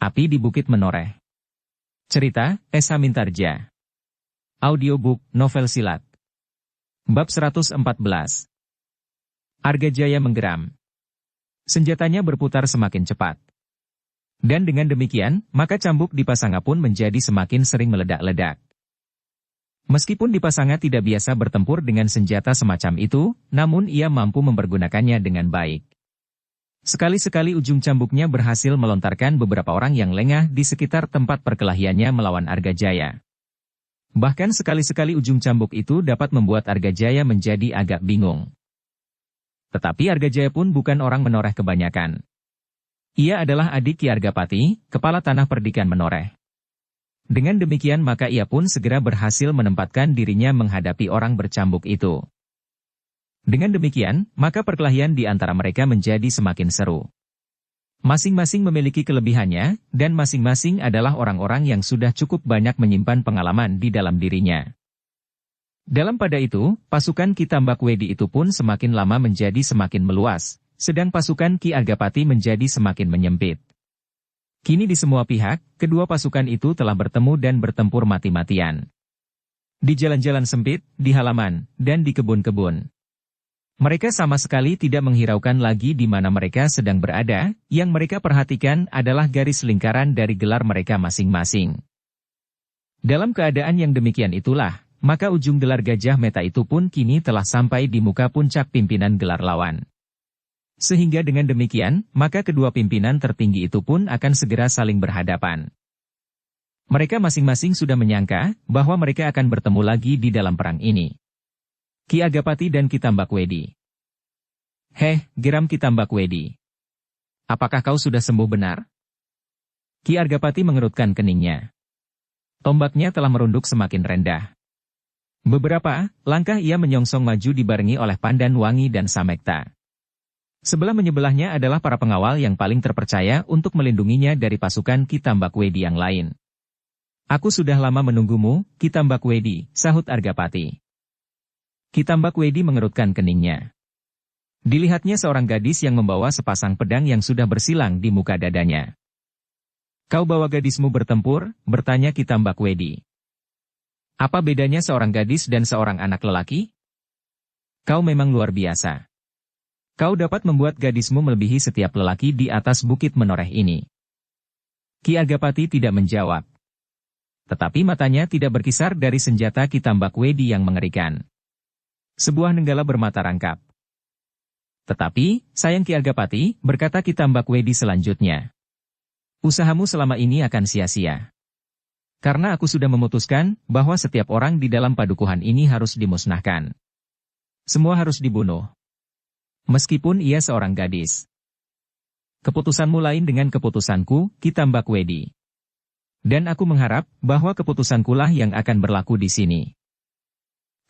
Api di Bukit Menoreh. Cerita, S. Hamintarja. Audiobook, novel silat. Bab 114. Argajaya menggeram. Senjatanya berputar semakin cepat. Dan dengan demikian, maka cambuk Dipasanga pun menjadi semakin sering meledak-ledak. Meskipun Dipasanga tidak biasa bertempur dengan senjata semacam itu, namun ia mampu mempergunakannya dengan baik. Sekali-sekali ujung cambuknya berhasil melontarkan beberapa orang yang lengah di sekitar tempat perkelahiannya melawan Argajaya. Bahkan sekali-sekali ujung cambuk itu dapat membuat Argajaya menjadi agak bingung. Tetapi Argajaya pun bukan orang Menoreh kebanyakan. Ia adalah adik Ki Argapati, kepala tanah perdikan Menoreh. Dengan demikian maka ia pun segera berhasil menempatkan dirinya menghadapi orang bercambuk itu. Dengan demikian, maka perkelahian di antara mereka menjadi semakin seru. Masing-masing memiliki kelebihannya, dan masing-masing adalah orang-orang yang sudah cukup banyak menyimpan pengalaman di dalam dirinya. Dalam pada itu, pasukan Ki Tambakwedi itu pun semakin lama menjadi semakin meluas, sedang pasukan Ki Argapati menjadi semakin menyempit. Kini di semua pihak, kedua pasukan itu telah bertemu dan bertempur mati-matian. Di jalan-jalan sempit, di halaman, dan di kebun-kebun. Mereka sama sekali tidak menghiraukan lagi di mana mereka sedang berada, yang mereka perhatikan adalah garis lingkaran dari gelar mereka masing-masing. Dalam keadaan yang demikian itulah, maka ujung gelar Gajah Meta itu pun kini telah sampai di muka puncak pimpinan gelar lawan. Sehingga dengan demikian, maka kedua pimpinan tertinggi itu pun akan segera saling berhadapan. Mereka masing-masing sudah menyangka bahwa mereka akan bertemu lagi di dalam perang ini. Ki Argapati dan Ki Tambakwedi. Geram Ki Tambakwedi. Apakah kau sudah sembuh benar? Ki Argapati mengerutkan keningnya. Tombaknya telah merunduk semakin rendah. Beberapa langkah ia menyongsong maju dibarengi oleh Pandan Wangi dan Samekta. Sebelah menyebelahnya adalah para pengawal yang paling terpercaya untuk melindunginya dari pasukan Ki Tambakwedi yang lain. Aku sudah lama menunggumu, Ki Tambakwedi, sahut Argapati. Ki Tambakwedi mengerutkan keningnya. Dilihatnya seorang gadis yang membawa sepasang pedang yang sudah bersilang di muka dadanya. Kau bawa gadismu bertempur? Bertanya Ki Tambakwedi. Apa bedanya seorang gadis dan seorang anak lelaki? Kau memang luar biasa. Kau dapat membuat gadismu melebihi setiap lelaki di atas Bukit Menoreh ini. Ki Argapati tidak menjawab. Tetapi matanya tidak berkisar dari senjata Ki Tambakwedi yang mengerikan. Sebuah nenggala bermata rangkap. Tetapi, sayang Ki Argapati, berkata Ki Tambakwedi selanjutnya. Usahamu selama ini akan sia-sia. Karena aku sudah memutuskan bahwa setiap orang di dalam padukuhan ini harus dimusnahkan. Semua harus dibunuh. Meskipun ia seorang gadis. Keputusanmu lain dengan keputusanku, Ki Tambakwedi. Dan aku mengharap bahwa keputusankulah yang akan berlaku di sini.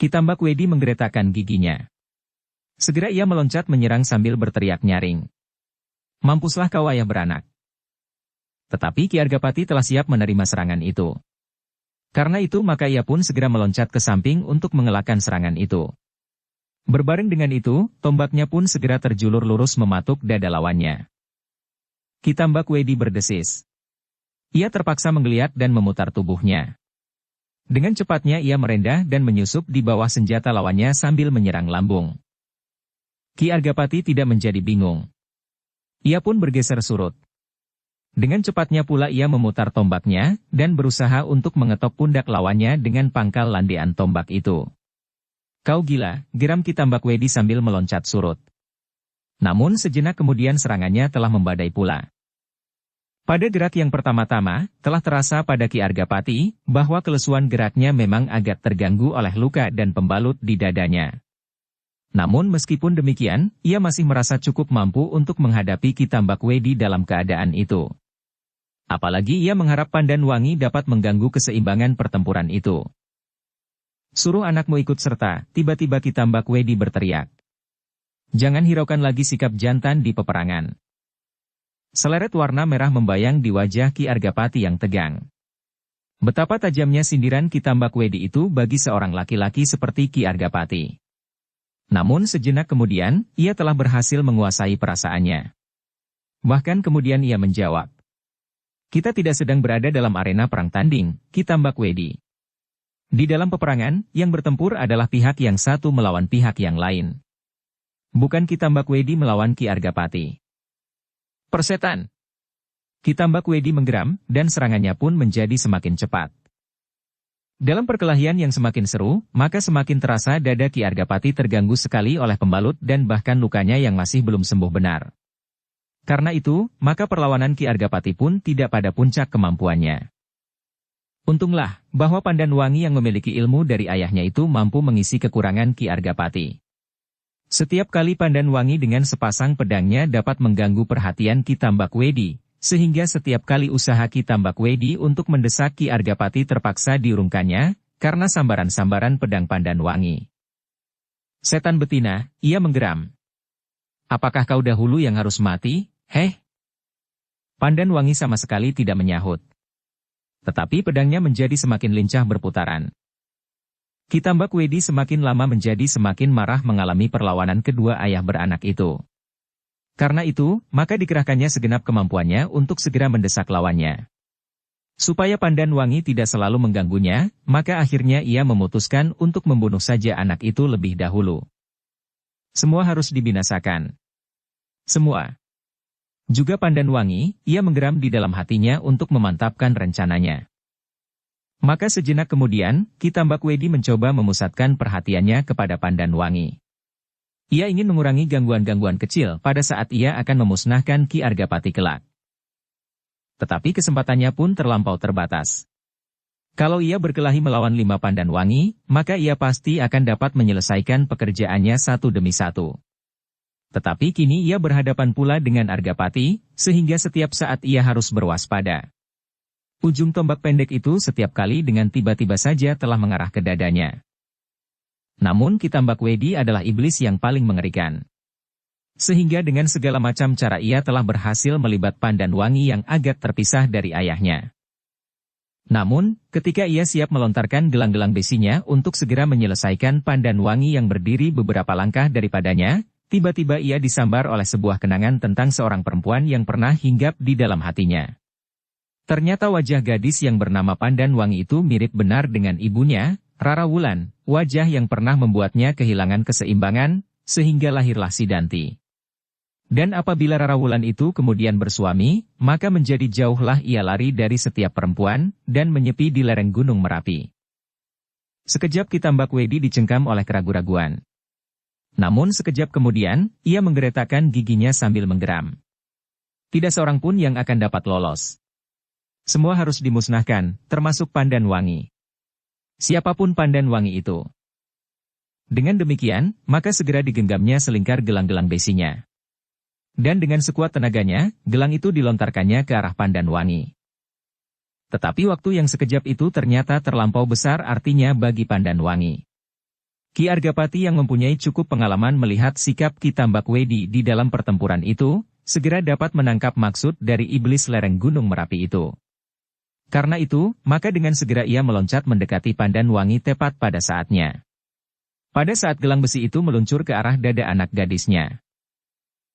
Ki Tambakwedi menggeretakkan giginya. Segera ia meloncat menyerang sambil berteriak nyaring. Mampuslah kau ayah beranak. Tetapi Ki Argapati telah siap menerima serangan itu. Karena itu maka ia pun segera meloncat ke samping untuk mengelakkan serangan itu. Berbareng dengan itu, tombaknya pun segera terjulur lurus mematuk dada lawannya. Ki Tambakwedi berdesis. Ia terpaksa menggeliat dan memutar tubuhnya. Dengan cepatnya ia merendah dan menyusup di bawah senjata lawannya sambil menyerang lambung. Ki Argapati tidak menjadi bingung. Ia pun bergeser surut. Dengan cepatnya pula ia memutar tombaknya, dan berusaha untuk mengetok pundak lawannya dengan pangkal landean tombak itu. Kau gila, geram Ki Tambakwedi sambil meloncat surut. Namun sejenak kemudian serangannya telah membadai pula. Pada gerak yang pertama-tama, telah terasa pada Ki Argapati, bahwa kelesuan geraknya memang agak terganggu oleh luka dan pembalut di dadanya. Namun meskipun demikian, ia masih merasa cukup mampu untuk menghadapi Ki Tambakwedi dalam keadaan itu. Apalagi ia mengharap Pandan Wangi dapat mengganggu keseimbangan pertempuran itu. Suruh anakmu ikut serta, tiba-tiba Ki Tambakwedi berteriak. Jangan hiraukan lagi sikap jantan di peperangan. Seleret warna merah membayang di wajah Ki Argapati yang tegang. Betapa tajamnya sindiran Ki Tambakwedi itu bagi seorang laki-laki seperti Ki Argapati. Namun sejenak kemudian, ia telah berhasil menguasai perasaannya. Bahkan kemudian ia menjawab. Kita tidak sedang berada dalam arena perang tanding, Ki Tambak Wedi. Di dalam peperangan, yang bertempur adalah pihak yang satu melawan pihak yang lain. Bukan Ki Tambak Wedi melawan Ki Argapati. Persetan! Ki Tambak Wedi menggeram, dan serangannya pun menjadi semakin cepat. Dalam perkelahian yang semakin seru, maka semakin terasa dada Ki Argapati terganggu sekali oleh pembalut dan bahkan lukanya yang masih belum sembuh benar. Karena itu, maka perlawanan Ki Argapati pun tidak pada puncak kemampuannya. Untunglah, bahwa Pandanwangi yang memiliki ilmu dari ayahnya itu mampu mengisi kekurangan Ki Argapati. Setiap kali Pandanwangi dengan sepasang pedangnya dapat mengganggu perhatian Ki Tambak Wedi, sehingga setiap kali usaha Ki Tambak Wedi untuk mendesak Ki Argapati terpaksa diurungkannya, karena sambaran-sambaran pedang Pandanwangi. Setan betina, ia menggeram. Apakah kau dahulu yang harus mati, heh? Pandanwangi sama sekali tidak menyahut. Tetapi pedangnya menjadi semakin lincah berputaran. Ki Tambak Wedi semakin lama menjadi semakin marah mengalami perlawanan kedua ayah beranak itu. Karena itu, maka dikerahkannya segenap kemampuannya untuk segera mendesak lawannya. Supaya Pandanwangi tidak selalu mengganggunya, maka akhirnya ia memutuskan untuk membunuh saja anak itu lebih dahulu. Semua harus dibinasakan. Semua. Juga Pandanwangi, ia menggeram di dalam hatinya untuk memantapkan rencananya. Maka sejenak kemudian, Ki Tambak Wedi mencoba memusatkan perhatiannya kepada Pandanwangi. Ia ingin mengurangi gangguan-gangguan kecil pada saat ia akan memusnahkan Ki Argapati kelak. Tetapi kesempatannya pun terlampau terbatas. Kalau ia berkelahi melawan 5 Pandanwangi, maka ia pasti akan dapat menyelesaikan pekerjaannya satu demi satu. Tetapi kini ia berhadapan pula dengan Argapati, sehingga setiap saat ia harus berwaspada. Ujung tombak pendek itu setiap kali dengan tiba-tiba saja telah mengarah ke dadanya. Namun Ki Tambak Wedi adalah iblis yang paling mengerikan. Sehingga dengan segala macam cara ia telah berhasil melibat Pandanwangi yang agak terpisah dari ayahnya. Namun, ketika ia siap melontarkan gelang-gelang besinya untuk segera menyelesaikan Pandanwangi yang berdiri beberapa langkah daripadanya, tiba-tiba ia disambar oleh sebuah kenangan tentang seorang perempuan yang pernah hinggap di dalam hatinya. Ternyata wajah gadis yang bernama Pandanwangi itu mirip benar dengan ibunya, Rara Wulan, wajah yang pernah membuatnya kehilangan keseimbangan, sehingga lahirlah Sidanti. Dan apabila Rara Wulan itu kemudian bersuami, maka menjadi jauhlah ia lari dari setiap perempuan, dan menyepi di lereng Gunung Merapi. Sekejap Ki Tambak Wedi dicengkam oleh keraguan-raguan. Namun sekejap kemudian, ia menggeretakkan giginya sambil menggeram. Tidak seorang pun yang akan dapat lolos. Semua harus dimusnahkan, termasuk Pandanwangi. Siapapun Pandanwangi itu. Dengan demikian, maka segera digenggamnya selingkar gelang-gelang besinya. Dan dengan sekuat tenaganya, gelang itu dilontarkannya ke arah Pandanwangi. Tetapi waktu yang sekejap itu ternyata terlampau besar artinya bagi Pandanwangi. Ki Argapati yang mempunyai cukup pengalaman melihat sikap Ki Tambak Wedi di dalam pertempuran itu, segera dapat menangkap maksud dari iblis lereng Gunung Merapi itu. Karena itu, maka dengan segera ia meloncat mendekati Pandanwangi tepat pada saatnya. Pada saat gelang besi itu meluncur ke arah dada anak gadisnya.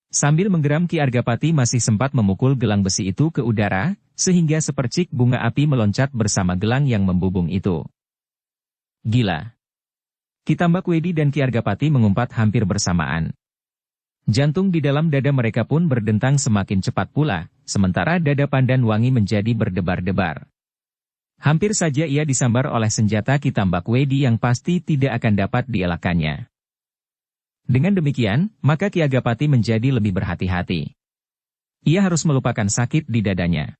Sambil menggeram Ki Argapati masih sempat memukul gelang besi itu ke udara, sehingga sepercik bunga api meloncat bersama gelang yang membubung itu. Gila! Ki Tambak Wedi dan Ki Argapati mengumpat hampir bersamaan. Jantung di dalam dada mereka pun berdentang semakin cepat pula, sementara dada Pandanwangi menjadi berdebar-debar. Hampir saja ia disambar oleh senjata Ki Tambak Wedi yang pasti tidak akan dapat dielakkannya. Dengan demikian, maka Ki Argapati menjadi lebih berhati-hati. Ia harus melupakan sakit di dadanya.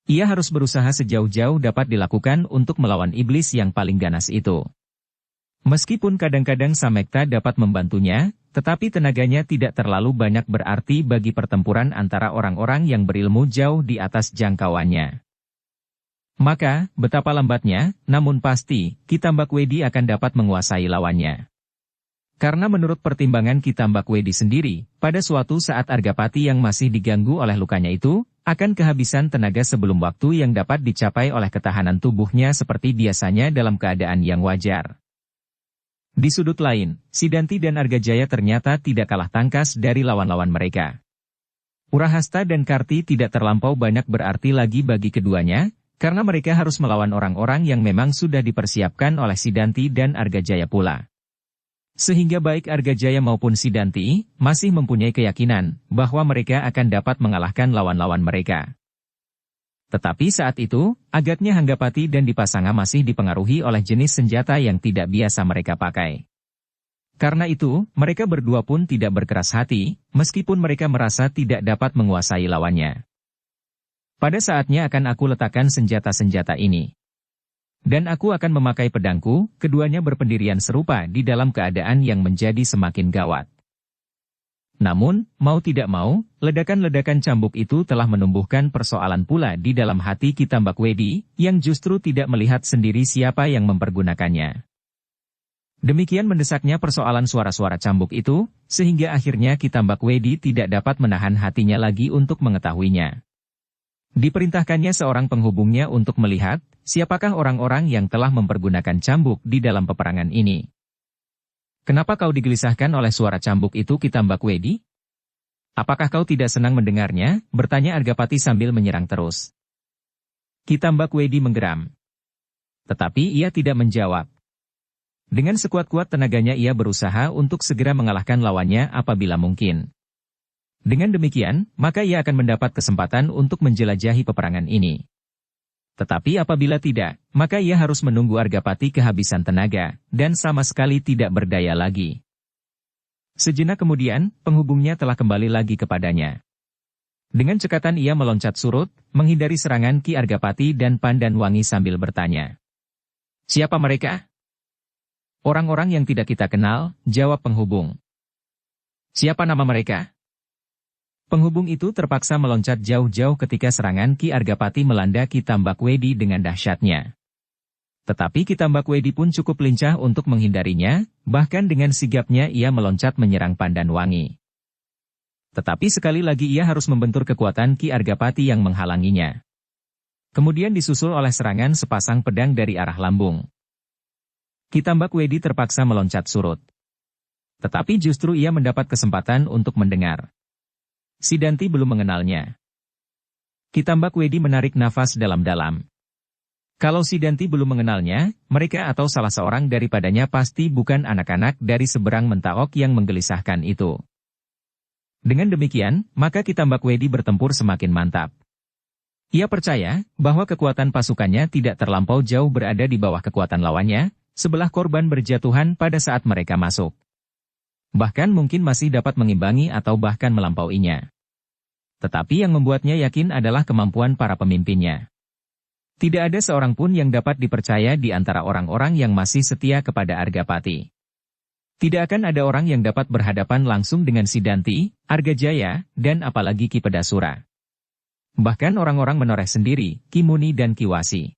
Ia harus berusaha sejauh-jauh dapat dilakukan untuk melawan iblis yang paling ganas itu. Meskipun kadang-kadang Samekta dapat membantunya, tetapi tenaganya tidak terlalu banyak berarti bagi pertempuran antara orang-orang yang berilmu jauh di atas jangkauannya. Maka, betapa lambatnya, namun pasti, Ki Tambak Wedi akan dapat menguasai lawannya. Karena menurut pertimbangan Ki Tambak Wedi sendiri, pada suatu saat Argapati yang masih diganggu oleh lukanya itu, akan kehabisan tenaga sebelum waktu yang dapat dicapai oleh ketahanan tubuhnya seperti biasanya dalam keadaan yang wajar. Di sudut lain, Sidanti dan Argajaya ternyata tidak kalah tangkas dari lawan-lawan mereka. Urahasta dan Karti tidak terlampau banyak berarti lagi bagi keduanya, karena mereka harus melawan orang-orang yang memang sudah dipersiapkan oleh Sidanti dan Argajaya pula. Sehingga baik Argajaya maupun Sidanti masih mempunyai keyakinan bahwa mereka akan dapat mengalahkan lawan-lawan mereka. Tetapi saat itu, agaknya Hanggapati dan Dipasanga masih dipengaruhi oleh jenis senjata yang tidak biasa mereka pakai. Karena itu, mereka berdua pun tidak berkeras hati, meskipun mereka merasa tidak dapat menguasai lawannya. Pada saatnya akan aku letakkan senjata-senjata ini. Dan aku akan memakai pedangku, keduanya berpendirian serupa di dalam keadaan yang menjadi semakin gawat. Namun, mau tidak mau, ledakan-ledakan cambuk itu telah menumbuhkan persoalan pula di dalam hati Ki Tambakwedi, yang justru tidak melihat sendiri siapa yang mempergunakannya. Demikian mendesaknya persoalan suara-suara cambuk itu, sehingga akhirnya Ki Tambakwedi tidak dapat menahan hatinya lagi untuk mengetahuinya. Diperintahkannya seorang penghubungnya untuk melihat, siapakah orang-orang yang telah mempergunakan cambuk di dalam peperangan ini. Kenapa kau digelisahkan oleh suara cambuk itu, Ki Tambakwedi? Apakah kau tidak senang mendengarnya? Bertanya Argapati sambil menyerang terus. Ki Tambakwedi menggeram. Tetapi ia tidak menjawab. Dengan sekuat-kuat tenaganya ia berusaha untuk segera mengalahkan lawannya apabila mungkin. Dengan demikian, maka ia akan mendapat kesempatan untuk menjelajahi peperangan ini. Tetapi apabila tidak, maka ia harus menunggu Argapati kehabisan tenaga, dan sama sekali tidak berdaya lagi. Sejenak kemudian, penghubungnya telah kembali lagi kepadanya. Dengan cekatan ia meloncat surut, menghindari serangan Ki Argapati dan Pandanwangi sambil bertanya. Siapa mereka? Orang-orang yang tidak kita kenal, jawab penghubung. Siapa nama mereka? Penghubung itu terpaksa meloncat jauh-jauh ketika serangan Ki Argapati melanda Ki Tambakwedi dengan dahsyatnya. Tetapi Ki Tambakwedi pun cukup lincah untuk menghindarinya, bahkan dengan sigapnya ia meloncat menyerang Pandanwangi. Tetapi sekali lagi ia harus membentur kekuatan Ki Argapati yang menghalanginya. Kemudian disusul oleh serangan sepasang pedang dari arah lambung. Ki Tambakwedi terpaksa meloncat surut. Tetapi justru ia mendapat kesempatan untuk mendengar. Sidanti belum mengenalnya. Ki Tambakwedi menarik nafas dalam-dalam. Kalau Sidanti belum mengenalnya, mereka atau salah seorang daripadanya pasti bukan anak-anak dari seberang Mentaok yang menggelisahkan itu. Dengan demikian, maka Ki Tambakwedi bertempur semakin mantap. Ia percaya bahwa kekuatan pasukannya tidak terlampau jauh berada di bawah kekuatan lawannya, sebelah korban berjatuhan pada saat mereka masuk. Bahkan mungkin masih dapat mengimbangi atau bahkan melampauinya. Tetapi yang membuatnya yakin adalah kemampuan para pemimpinnya. Tidak ada seorang pun yang dapat dipercaya di antara orang-orang yang masih setia kepada Argapati. Tidak akan ada orang yang dapat berhadapan langsung dengan Sidanti, Argajaya, dan apalagi Ki Pedasura. Bahkan orang-orang menoreh sendiri, Ki Muni dan Ki Wasi.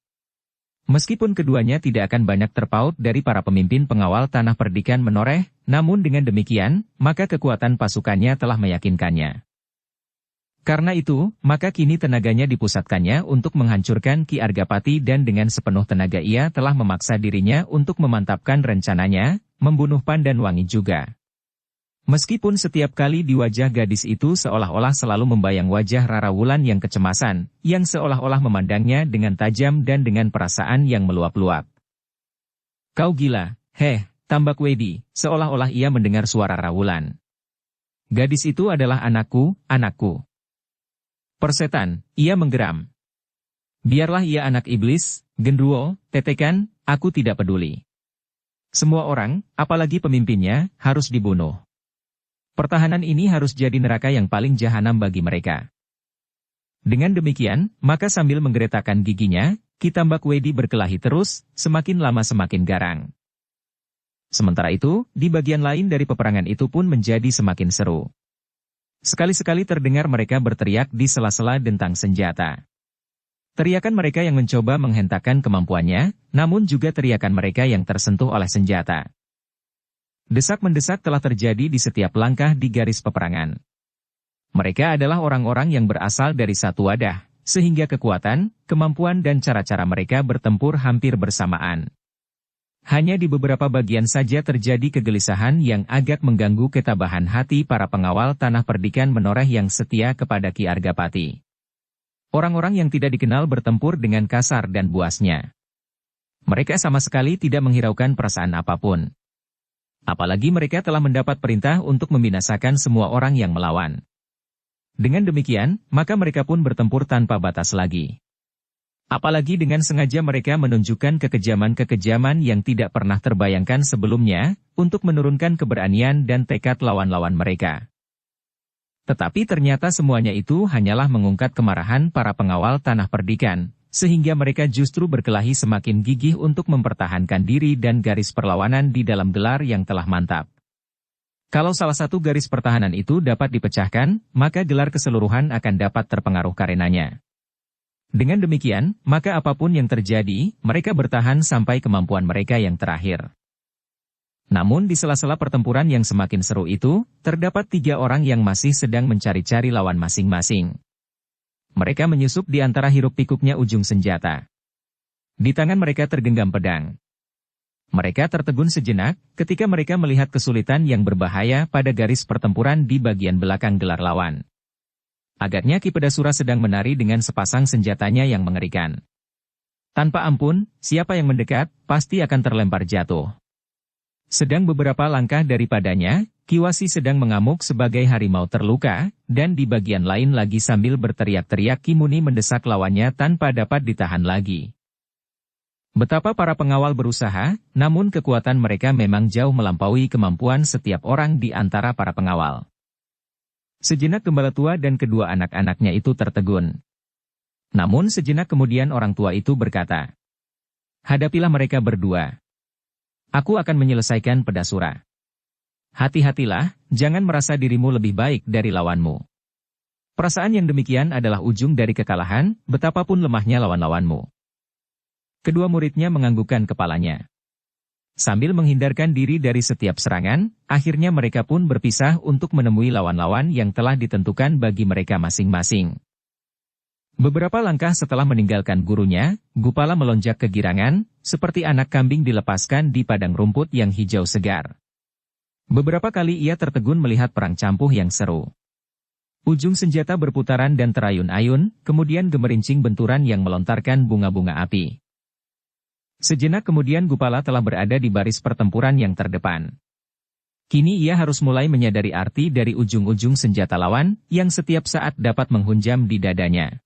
Meskipun keduanya tidak akan banyak terpaut dari para pemimpin pengawal tanah perdikan menoreh, namun dengan demikian, maka kekuatan pasukannya telah meyakinkannya. Karena itu, maka kini tenaganya dipusatkannya untuk menghancurkan Ki Argapati dan dengan sepenuh tenaga ia telah memaksa dirinya untuk memantapkan rencananya, membunuh Pandanwangi juga. Meskipun setiap kali di wajah gadis itu seolah-olah selalu membayang wajah Rara Wulan yang kecemasan, yang seolah-olah memandangnya dengan tajam dan dengan perasaan yang meluap-luap. Kau gila, Tambakwedi, seolah-olah ia mendengar suara Rara Wulan. Gadis itu adalah anakku, anakku. Persetan, ia menggeram. Biarlah ia anak iblis, genderuwo, tetekan, aku tidak peduli. Semua orang, apalagi pemimpinnya, harus dibunuh. Pertahanan ini harus jadi neraka yang paling jahanam bagi mereka. Dengan demikian, maka sambil menggeretakkan giginya, Ki Tambakwedi berkelahi terus, semakin lama semakin garang. Sementara itu, di bagian lain dari peperangan itu pun menjadi semakin seru. Sekali-sekali terdengar mereka berteriak di sela-sela dentang senjata. Teriakan mereka yang mencoba menghentakkan kemampuannya, namun juga teriakan mereka yang tersentuh oleh senjata. Desak-mendesak telah terjadi di setiap langkah di garis peperangan. Mereka adalah orang-orang yang berasal dari satu wadah, sehingga kekuatan, kemampuan dan cara-cara mereka bertempur hampir bersamaan. Hanya di beberapa bagian saja terjadi kegelisahan yang agak mengganggu ketabahan hati para pengawal tanah perdikan menoreh yang setia kepada Ki Argapati. Orang-orang yang tidak dikenal bertempur dengan kasar dan buasnya. Mereka sama sekali tidak menghiraukan perasaan apapun. Apalagi mereka telah mendapat perintah untuk membinasakan semua orang yang melawan. Dengan demikian, maka mereka pun bertempur tanpa batas lagi. Apalagi dengan sengaja mereka menunjukkan kekejaman-kekejaman yang tidak pernah terbayangkan sebelumnya, untuk menurunkan keberanian dan tekad lawan-lawan mereka. Tetapi ternyata semuanya itu hanyalah mengungkat kemarahan para pengawal tanah perdikan, sehingga mereka justru berkelahi semakin gigih untuk mempertahankan diri dan garis perlawanan di dalam gelar yang telah mantap. Kalau salah satu garis pertahanan itu dapat dipecahkan, maka gelar keseluruhan akan dapat terpengaruh karenanya. Dengan demikian, maka apapun yang terjadi, mereka bertahan sampai kemampuan mereka yang terakhir. Namun di sela-sela pertempuran yang semakin seru itu, terdapat 3 orang yang masih sedang mencari-cari lawan masing-masing. Mereka menyusup di antara hiruk-pikuknya ujung senjata. Di tangan mereka tergenggam pedang. Mereka tertegun sejenak, ketika mereka melihat kesulitan yang berbahaya pada garis pertempuran di bagian belakang gelar lawan. Agaknya Ki Pedasura sedang menari dengan sepasang senjatanya yang mengerikan. Tanpa ampun, siapa yang mendekat, pasti akan terlempar jatuh. Sedang beberapa langkah daripadanya, Ki Wasi sedang mengamuk sebagai harimau terluka, dan di bagian lain lagi sambil berteriak-teriak Ki Muni mendesak lawannya tanpa dapat ditahan lagi. Betapa para pengawal berusaha, namun kekuatan mereka memang jauh melampaui kemampuan setiap orang di antara para pengawal. Sejenak gembala tua dan kedua anak-anaknya itu tertegun. Namun sejenak kemudian orang tua itu berkata, "Hadapilah mereka berdua. Aku akan menyelesaikan Pedasura. Hati-hatilah, jangan merasa dirimu lebih baik dari lawanmu. Perasaan yang demikian adalah ujung dari kekalahan, betapapun lemahnya lawan-lawanmu." Kedua muridnya menganggukkan kepalanya. Sambil menghindarkan diri dari setiap serangan, akhirnya mereka pun berpisah untuk menemui lawan-lawan yang telah ditentukan bagi mereka masing-masing. Beberapa langkah setelah meninggalkan gurunya, Gupala melonjak kegirangan, seperti anak kambing dilepaskan di padang rumput yang hijau segar. Beberapa kali ia tertegun melihat perang campuh yang seru. Ujung senjata berputaran dan terayun-ayun, kemudian gemerincing benturan yang melontarkan bunga-bunga api. Sejenak kemudian Gupala telah berada di baris pertempuran yang terdepan. Kini ia harus mulai menyadari arti dari ujung-ujung senjata lawan, yang setiap saat dapat menghunjam di dadanya.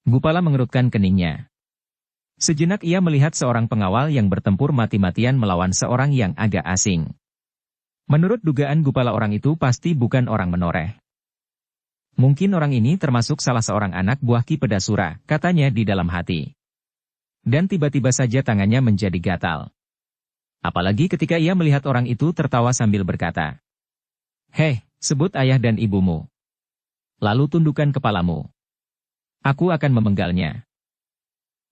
Gupala mengerutkan keningnya. Sejenak ia melihat seorang pengawal yang bertempur mati-matian melawan seorang yang agak asing. Menurut dugaan Gupala orang itu pasti bukan orang menoreh. Mungkin orang ini termasuk salah seorang anak buah Ki Pedasura, katanya di dalam hati. Dan tiba-tiba saja tangannya menjadi gatal. Apalagi ketika ia melihat orang itu tertawa sambil berkata, "Hei, sebut ayah dan ibumu. Lalu tundukkan kepalamu. Aku akan memenggalnya."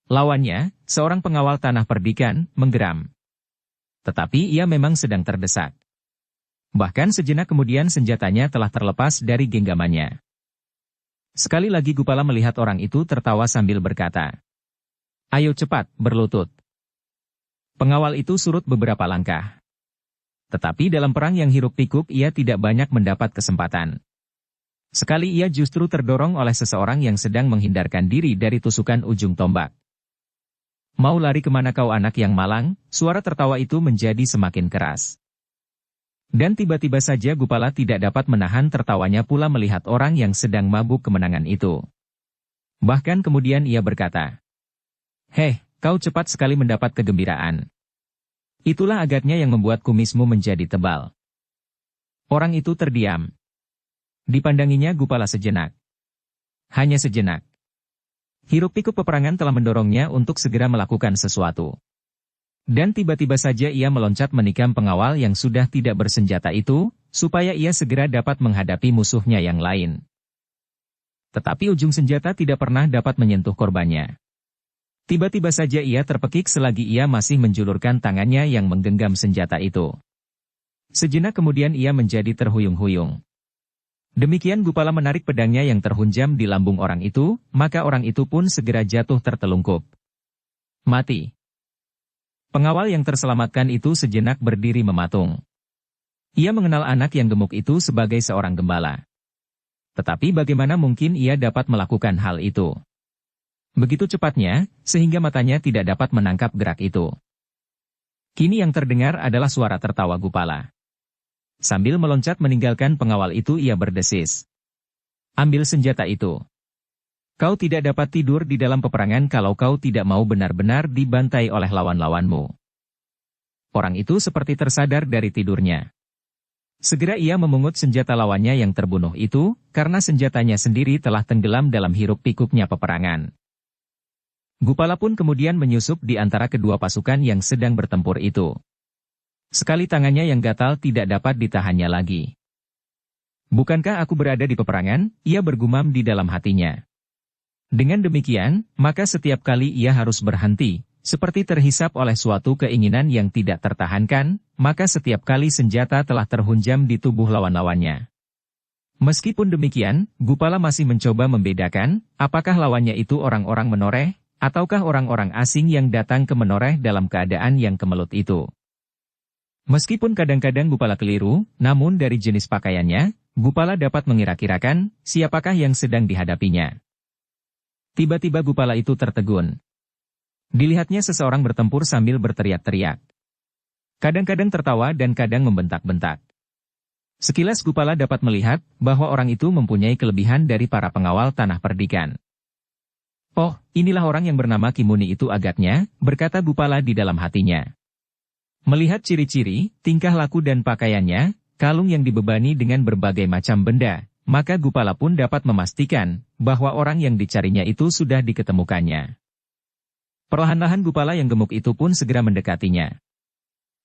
Lawannya, seorang pengawal tanah perdikan, menggeram. Tetapi ia memang sedang terdesak. Bahkan sejenak kemudian senjatanya telah terlepas dari genggamannya. Sekali lagi Gupala melihat orang itu tertawa sambil berkata, "Ayo cepat, berlutut." Pengawal itu surut beberapa langkah. Tetapi dalam perang yang hiruk-pikuk ia tidak banyak mendapat kesempatan. Sekali ia justru terdorong oleh seseorang yang sedang menghindarkan diri dari tusukan ujung tombak. "Mau lari kemana kau anak yang malang?" Suara tertawa itu menjadi semakin keras. Dan tiba-tiba saja Gupala tidak dapat menahan tertawanya pula melihat orang yang sedang mabuk kemenangan itu. Bahkan kemudian ia berkata, "Hei, kau cepat sekali mendapat kegembiraan. Itulah agaknya yang membuat kumismu menjadi tebal." Orang itu terdiam. Dipandanginya Gupala sejenak. Hanya sejenak. Hiruk-pikuk peperangan telah mendorongnya untuk segera melakukan sesuatu. Dan tiba-tiba saja ia meloncat menikam pengawal yang sudah tidak bersenjata itu, supaya ia segera dapat menghadapi musuhnya yang lain. Tetapi ujung senjata tidak pernah dapat menyentuh korbannya. Tiba-tiba saja ia terpekik selagi ia masih menjulurkan tangannya yang menggenggam senjata itu. Sejenak kemudian ia menjadi terhuyung-huyung. Demikian Gupala menarik pedangnya yang terhunjam di lambung orang itu, maka orang itu pun segera jatuh tertelungkup. Mati. Pengawal yang terselamatkan itu sejenak berdiri mematung. Ia mengenal anak yang gemuk itu sebagai seorang gembala. Tetapi bagaimana mungkin ia dapat melakukan hal itu? Begitu cepatnya, sehingga matanya tidak dapat menangkap gerak itu. Kini yang terdengar adalah suara tertawa Gupala. Sambil meloncat meninggalkan pengawal itu ia berdesis. Ambil senjata itu. Kau tidak dapat tidur di dalam peperangan kalau kau tidak mau benar-benar dibantai oleh lawan-lawanmu. Orang itu seperti tersadar dari tidurnya. Segera ia memungut senjata lawannya yang terbunuh itu, karena senjatanya sendiri telah tenggelam dalam hiruk-pikuknya peperangan. Gupala pun kemudian menyusup di antara kedua pasukan yang sedang bertempur itu. Sekali tangannya yang gatal tidak dapat ditahannya lagi. Bukankah aku berada di peperangan? Ia bergumam di dalam hatinya. Dengan demikian, maka setiap kali ia harus berhenti, seperti terhisap oleh suatu keinginan yang tidak tertahankan, maka setiap kali senjata telah terhunjam di tubuh lawan-lawannya. Meskipun demikian, Gupala masih mencoba membedakan, apakah lawannya itu orang-orang menoreh, ataukah orang-orang asing yang datang ke menoreh dalam keadaan yang kemelut itu. Meskipun kadang-kadang Gupala keliru, namun dari jenis pakaiannya, Gupala dapat mengira-kirakan siapakah yang sedang dihadapinya. Tiba-tiba Gupala itu tertegun. Dilihatnya seseorang bertempur sambil berteriak-teriak. Kadang-kadang tertawa dan kadang membentak-bentak. Sekilas Gupala dapat melihat bahwa orang itu mempunyai kelebihan dari para pengawal tanah perdikan. Oh, inilah orang yang bernama Kimuni itu agaknya, berkata Gupala di dalam hatinya. Melihat ciri-ciri, tingkah laku dan pakaiannya, kalung yang dibebani dengan berbagai macam benda, maka Gupala pun dapat memastikan bahwa orang yang dicarinya itu sudah diketemukannya. Perlahan-lahan Gupala yang gemuk itu pun segera mendekatinya.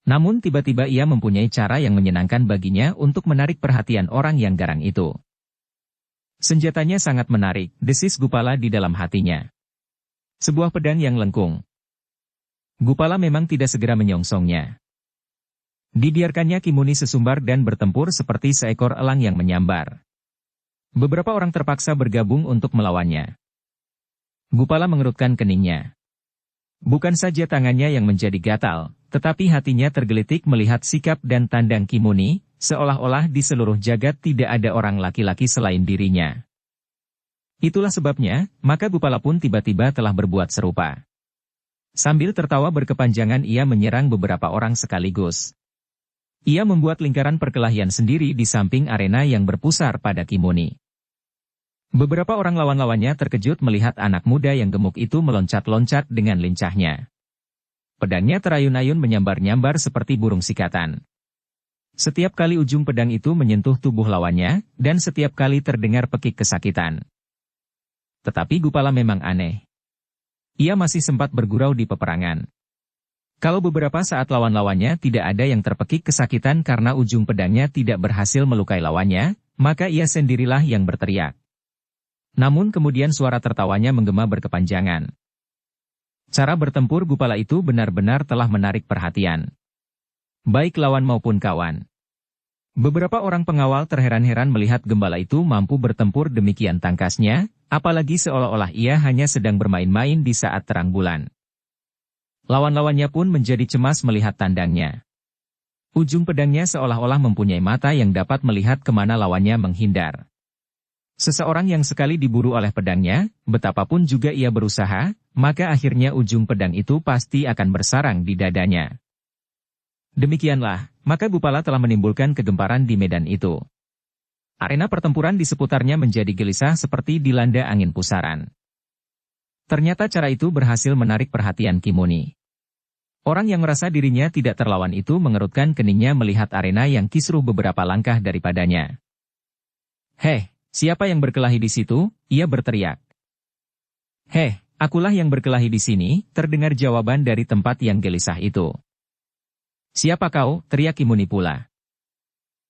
Namun tiba-tiba ia mempunyai cara yang menyenangkan baginya untuk menarik perhatian orang yang garang itu. Senjatanya sangat menarik, desis Gupala di dalam hatinya. Sebuah pedang yang lengkung. Gupala memang tidak segera menyongsongnya. Dibiarkannya Kimuni sesumbar dan bertempur seperti seekor elang yang menyambar. Beberapa orang terpaksa bergabung untuk melawannya. Gupala mengerutkan keningnya. Bukan saja tangannya yang menjadi gatal, tetapi hatinya tergelitik melihat sikap dan tandang Kimuni, seolah-olah di seluruh jagat tidak ada orang laki-laki selain dirinya. Itulah sebabnya, maka Gupala pun tiba-tiba telah berbuat serupa. Sambil tertawa berkepanjangan ia menyerang beberapa orang sekaligus. Ia membuat lingkaran perkelahian sendiri di samping arena yang berpusar pada Kimuni. Beberapa orang lawan-lawannya terkejut melihat anak muda yang gemuk itu meloncat-loncat dengan lincahnya. Pedangnya terayun-ayun menyambar-nyambar seperti burung sikatan. Setiap kali ujung pedang itu menyentuh tubuh lawannya, dan setiap kali terdengar pekik kesakitan. Tetapi Gupala memang aneh. Ia masih sempat bergurau di peperangan. Kalau beberapa saat lawan-lawannya tidak ada yang terpekik kesakitan karena ujung pedangnya tidak berhasil melukai lawannya, maka ia sendirilah yang berteriak. Namun kemudian suara tertawanya menggema berkepanjangan. Cara bertempur Gupala itu benar-benar telah menarik perhatian. Baik lawan maupun kawan. Beberapa orang pengawal terheran-heran melihat gembala itu mampu bertempur demikian tangkasnya, apalagi seolah-olah ia hanya sedang bermain-main di saat terang bulan. Lawan-lawannya pun menjadi cemas melihat tandangnya. Ujung pedangnya seolah-olah mempunyai mata yang dapat melihat kemana lawannya menghindar. Seseorang yang sekali diburu oleh pedangnya, betapapun juga ia berusaha, maka akhirnya ujung pedang itu pasti akan bersarang di dadanya. Demikianlah, maka Gupala telah menimbulkan kegemparan di medan itu. Arena pertempuran di seputarnya menjadi gelisah seperti dilanda angin pusaran. Ternyata cara itu berhasil menarik perhatian Kimuni. Orang yang merasa dirinya tidak terlawan itu mengerutkan keningnya melihat arena yang kisruh beberapa langkah daripadanya. Heh! Siapa yang berkelahi di situ? Ia berteriak. Heh, akulah yang berkelahi di sini, terdengar jawaban dari tempat yang gelisah itu. Siapa kau? Teriak Kimuni pula.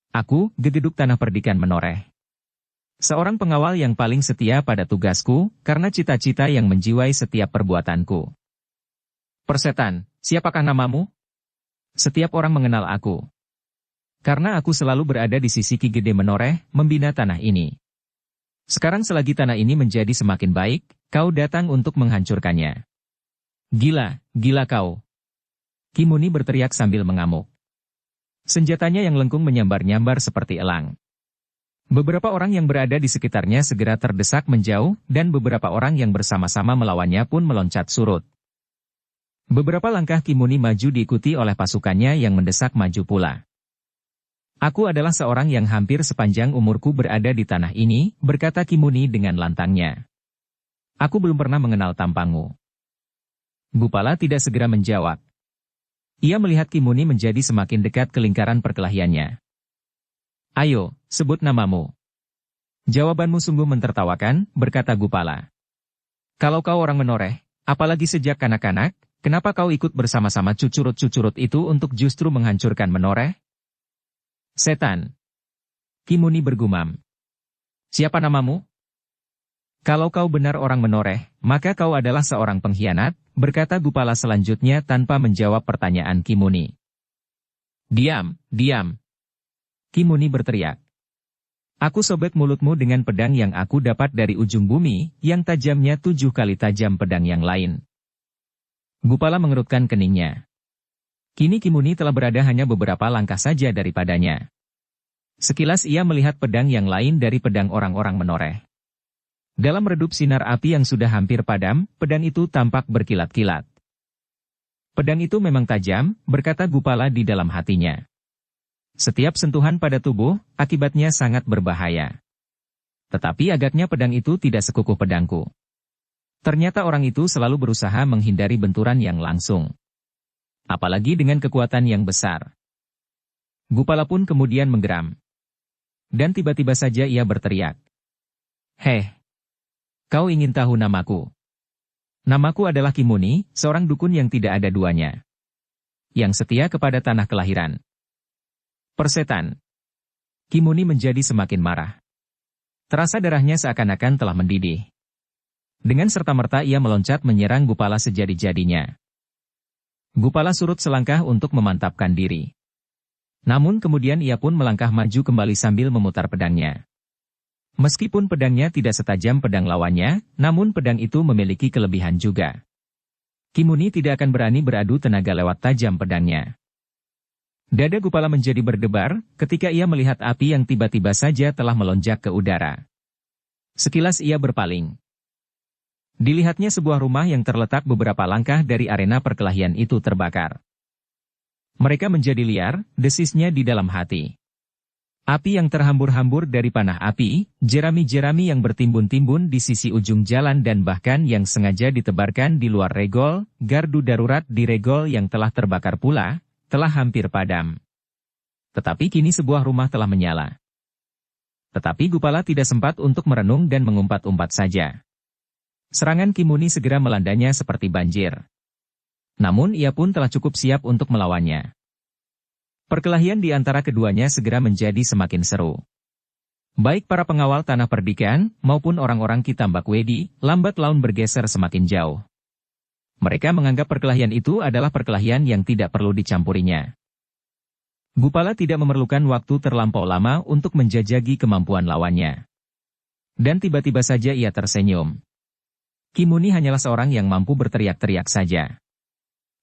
Aku, Gegeduk Tanah Perdikan Menoreh. Seorang pengawal yang paling setia pada tugasku, karena cita-cita yang menjiwai setiap perbuatanku. Persetan, siapakah namamu? Setiap orang mengenal aku. Karena aku selalu berada di sisi Ki Gede Menoreh, membina tanah ini. Sekarang selagi tanah ini menjadi semakin baik, kau datang untuk menghancurkannya. Gila, gila kau. Kimuni berteriak sambil mengamuk. Senjatanya yang lengkung menyambar-nyambar seperti elang. Beberapa orang yang berada di sekitarnya segera terdesak menjauh, dan beberapa orang yang bersama-sama melawannya pun meloncat surut. Beberapa langkah Kimuni maju diikuti oleh pasukannya yang mendesak maju pula. Aku adalah seorang yang hampir sepanjang umurku berada di tanah ini, berkata Kimuni dengan lantangnya. Aku belum pernah mengenal tampangmu. Gupala tidak segera menjawab. Ia melihat Kimuni menjadi semakin dekat ke lingkaran perkelahiannya. Ayo, sebut namamu. Jawabanmu sungguh mentertawakan, berkata Gupala. Kalau kau orang menoreh, apalagi sejak kanak-kanak, kenapa kau ikut bersama-sama cucurut-cucurut itu untuk justru menghancurkan menoreh? Setan. Kimuni bergumam. Siapa namamu? Kalau kau benar orang menoreh, maka kau adalah seorang pengkhianat, berkata Gupala selanjutnya tanpa menjawab pertanyaan Kimuni. Diam, diam. Kimuni berteriak. Aku sobek mulutmu dengan pedang yang aku dapat dari ujung bumi, yang tajamnya 7 kali tajam pedang yang lain. Gupala mengerutkan keningnya. Kini Kimuni telah berada hanya beberapa langkah saja daripadanya. Sekilas ia melihat pedang yang lain dari pedang orang-orang menoreh. Dalam redup sinar api yang sudah hampir padam, pedang itu tampak berkilat-kilat. Pedang itu memang tajam, berkata Gupala di dalam hatinya. Setiap sentuhan pada tubuh, akibatnya sangat berbahaya. Tetapi agaknya pedang itu tidak sekukuh pedangku. Ternyata orang itu selalu berusaha menghindari benturan yang langsung. Apalagi dengan kekuatan yang besar. Gupala pun kemudian menggeram. Dan tiba-tiba saja ia berteriak. Heh! Kau ingin tahu namaku? Namaku adalah Kimuni, seorang dukun yang tidak ada duanya. Yang setia kepada tanah kelahiran. Persetan. Kimuni menjadi semakin marah. Terasa darahnya seakan-akan telah mendidih. Dengan serta-merta ia meloncat menyerang Gupala sejadi-jadinya. Gupala surut selangkah untuk memantapkan diri. Namun kemudian ia pun melangkah maju kembali sambil memutar pedangnya. Meskipun pedangnya tidak setajam pedang lawannya, namun pedang itu memiliki kelebihan juga. Kimuni tidak akan berani beradu tenaga lewat tajam pedangnya. Dada Gupala menjadi berdebar, ketika ia melihat api yang tiba-tiba saja telah melonjak ke udara. Sekilas ia berpaling. Dilihatnya sebuah rumah yang terletak beberapa langkah dari arena perkelahian itu terbakar. Mereka menjadi liar, desisnya di dalam hati. Api yang terhambur-hambur dari panah api, jerami-jerami yang bertimbun-timbun di sisi ujung jalan dan bahkan yang sengaja ditebarkan di luar regol, gardu darurat di regol yang telah terbakar pula, telah hampir padam. Tetapi kini sebuah rumah telah menyala. Tetapi Gupala tidak sempat untuk merenung dan mengumpat-umpat saja. Serangan Kimuni segera melandanya seperti banjir. Namun ia pun telah cukup siap untuk melawannya. Perkelahian di antara keduanya segera menjadi semakin seru. Baik para pengawal tanah perdikan, maupun orang-orang Kitambak Wedi, lambat laun bergeser semakin jauh. Mereka menganggap perkelahian itu adalah perkelahian yang tidak perlu dicampurinya. Gupala tidak memerlukan waktu terlampau lama untuk menjajaki kemampuan lawannya. Dan tiba-tiba saja ia tersenyum. Kimuni hanyalah seorang yang mampu berteriak-teriak saja.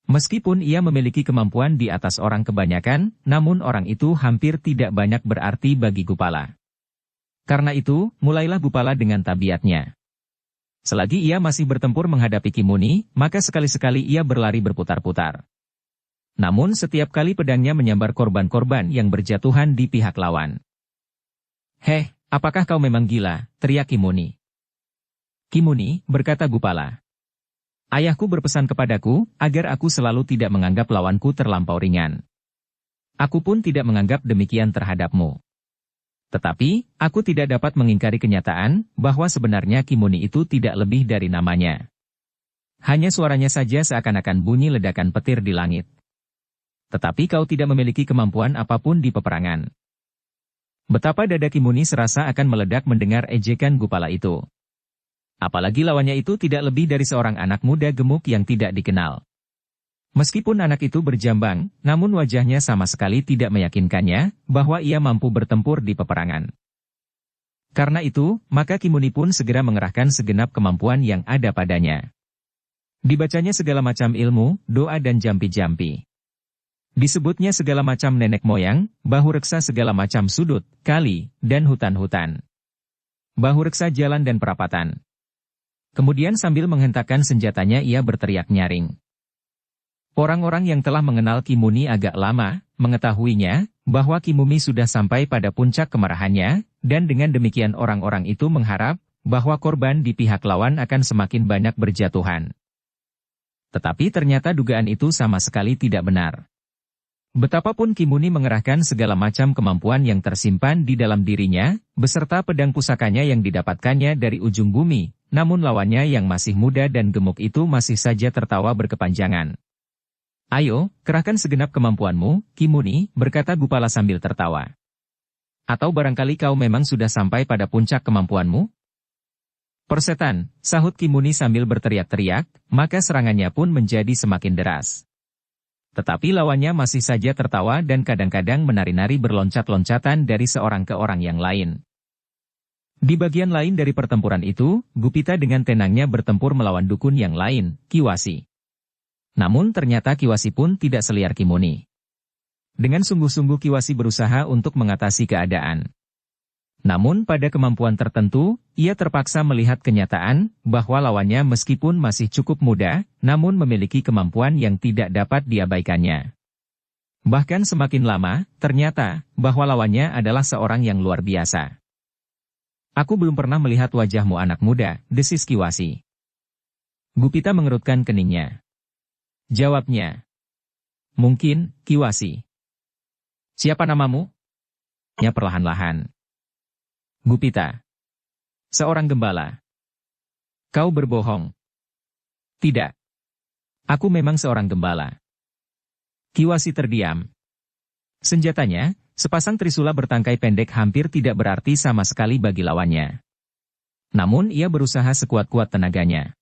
Meskipun ia memiliki kemampuan di atas orang kebanyakan, namun orang itu hampir tidak banyak berarti bagi Gupala. Karena itu, mulailah Gupala dengan tabiatnya. Selagi ia masih bertempur menghadapi Kimuni, maka sekali-sekali ia berlari berputar-putar. Namun setiap kali pedangnya menyambar korban-korban yang berjatuhan di pihak lawan. Heh, apakah kau memang gila, teriak Kimuni. Kimuni, berkata Gupala. Ayahku berpesan kepadaku, agar aku selalu tidak menganggap lawanku terlampau ringan. Aku pun tidak menganggap demikian terhadapmu. Tetapi, aku tidak dapat mengingkari kenyataan, bahwa sebenarnya Kimuni itu tidak lebih dari namanya. Hanya suaranya saja seakan-akan bunyi ledakan petir di langit. Tetapi kau tidak memiliki kemampuan apapun di peperangan. Betapa dada Kimuni serasa akan meledak mendengar ejekan Gupala itu. Apalagi lawannya itu tidak lebih dari seorang anak muda gemuk yang tidak dikenal. Meskipun anak itu berjambang, namun wajahnya sama sekali tidak meyakinkannya bahwa ia mampu bertempur di peperangan. Karena itu, maka Kimuni pun segera mengerahkan segenap kemampuan yang ada padanya. Dibacanya segala macam ilmu, doa dan jampi-jampi. Disebutnya segala macam nenek moyang, bahu reksa segala macam sudut, kali, dan hutan-hutan. Bahu reksa jalan dan perapatan. Kemudian sambil menghentakkan senjatanya ia berteriak nyaring. Orang-orang yang telah mengenal Ki Muni agak lama, mengetahuinya, bahwa Ki Muni sudah sampai pada puncak kemarahannya, dan dengan demikian orang-orang itu mengharap, bahwa korban di pihak lawan akan semakin banyak berjatuhan. Tetapi ternyata dugaan itu sama sekali tidak benar. Betapapun Ki Muni mengerahkan segala macam kemampuan yang tersimpan di dalam dirinya, beserta pedang pusakanya yang didapatkannya dari ujung bumi, namun lawannya yang masih muda dan gemuk itu masih saja tertawa berkepanjangan. "Ayo, kerahkan segenap kemampuanmu, Ki Muni," berkata Gupala sambil tertawa. "Atau barangkali kau memang sudah sampai pada puncak kemampuanmu?" "Persetan," sahut Ki Muni sambil berteriak-teriak, maka serangannya pun menjadi semakin deras. Tetapi lawannya masih saja tertawa dan kadang-kadang menari-nari berloncat-loncatan dari seorang ke orang yang lain. Di bagian lain dari pertempuran itu, Gupita dengan tenangnya bertempur melawan dukun yang lain, Ki Wasi. Namun ternyata Ki Wasi pun tidak seliar Ki Muni. Dengan sungguh-sungguh Ki Wasi berusaha untuk mengatasi keadaan. Namun pada kemampuan tertentu, ia terpaksa melihat kenyataan bahwa lawannya meskipun masih cukup muda, namun memiliki kemampuan yang tidak dapat diabaikannya. Bahkan semakin lama, ternyata bahwa lawannya adalah seorang yang luar biasa. "Aku belum pernah melihat wajahmu anak muda," desis Ki Wasi. Gupita mengerutkan keningnya. Jawabnya, "Mungkin, Ki Wasi." "Siapa namamu?" "Ya perlahan-lahan." Gupita. "Seorang gembala." "Kau berbohong." "Tidak. Aku memang seorang gembala." Ki Wasi terdiam. Senjatanya, sepasang trisula bertangkai pendek hampir tidak berarti sama sekali bagi lawannya. Namun ia berusaha sekuat-kuat tenaganya.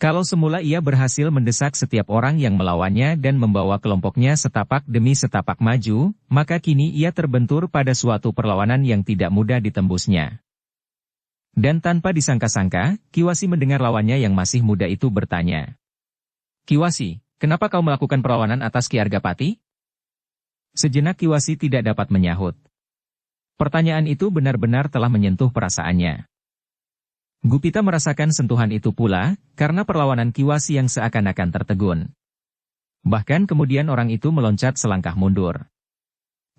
Kalau semula ia berhasil mendesak setiap orang yang melawannya dan membawa kelompoknya setapak demi setapak maju, maka kini ia terbentur pada suatu perlawanan yang tidak mudah ditembusnya. Dan tanpa disangka-sangka, Ki Wasi mendengar lawannya yang masih muda itu bertanya. "Ki Wasi, kenapa kau melakukan perlawanan atas Ki Argapati?" Sejenak Ki Wasi tidak dapat menyahut. Pertanyaan itu benar-benar telah menyentuh perasaannya. Gupita merasakan sentuhan itu pula, karena perlawanan Ki Wasi yang seakan-akan tertegun. Bahkan kemudian orang itu meloncat selangkah mundur.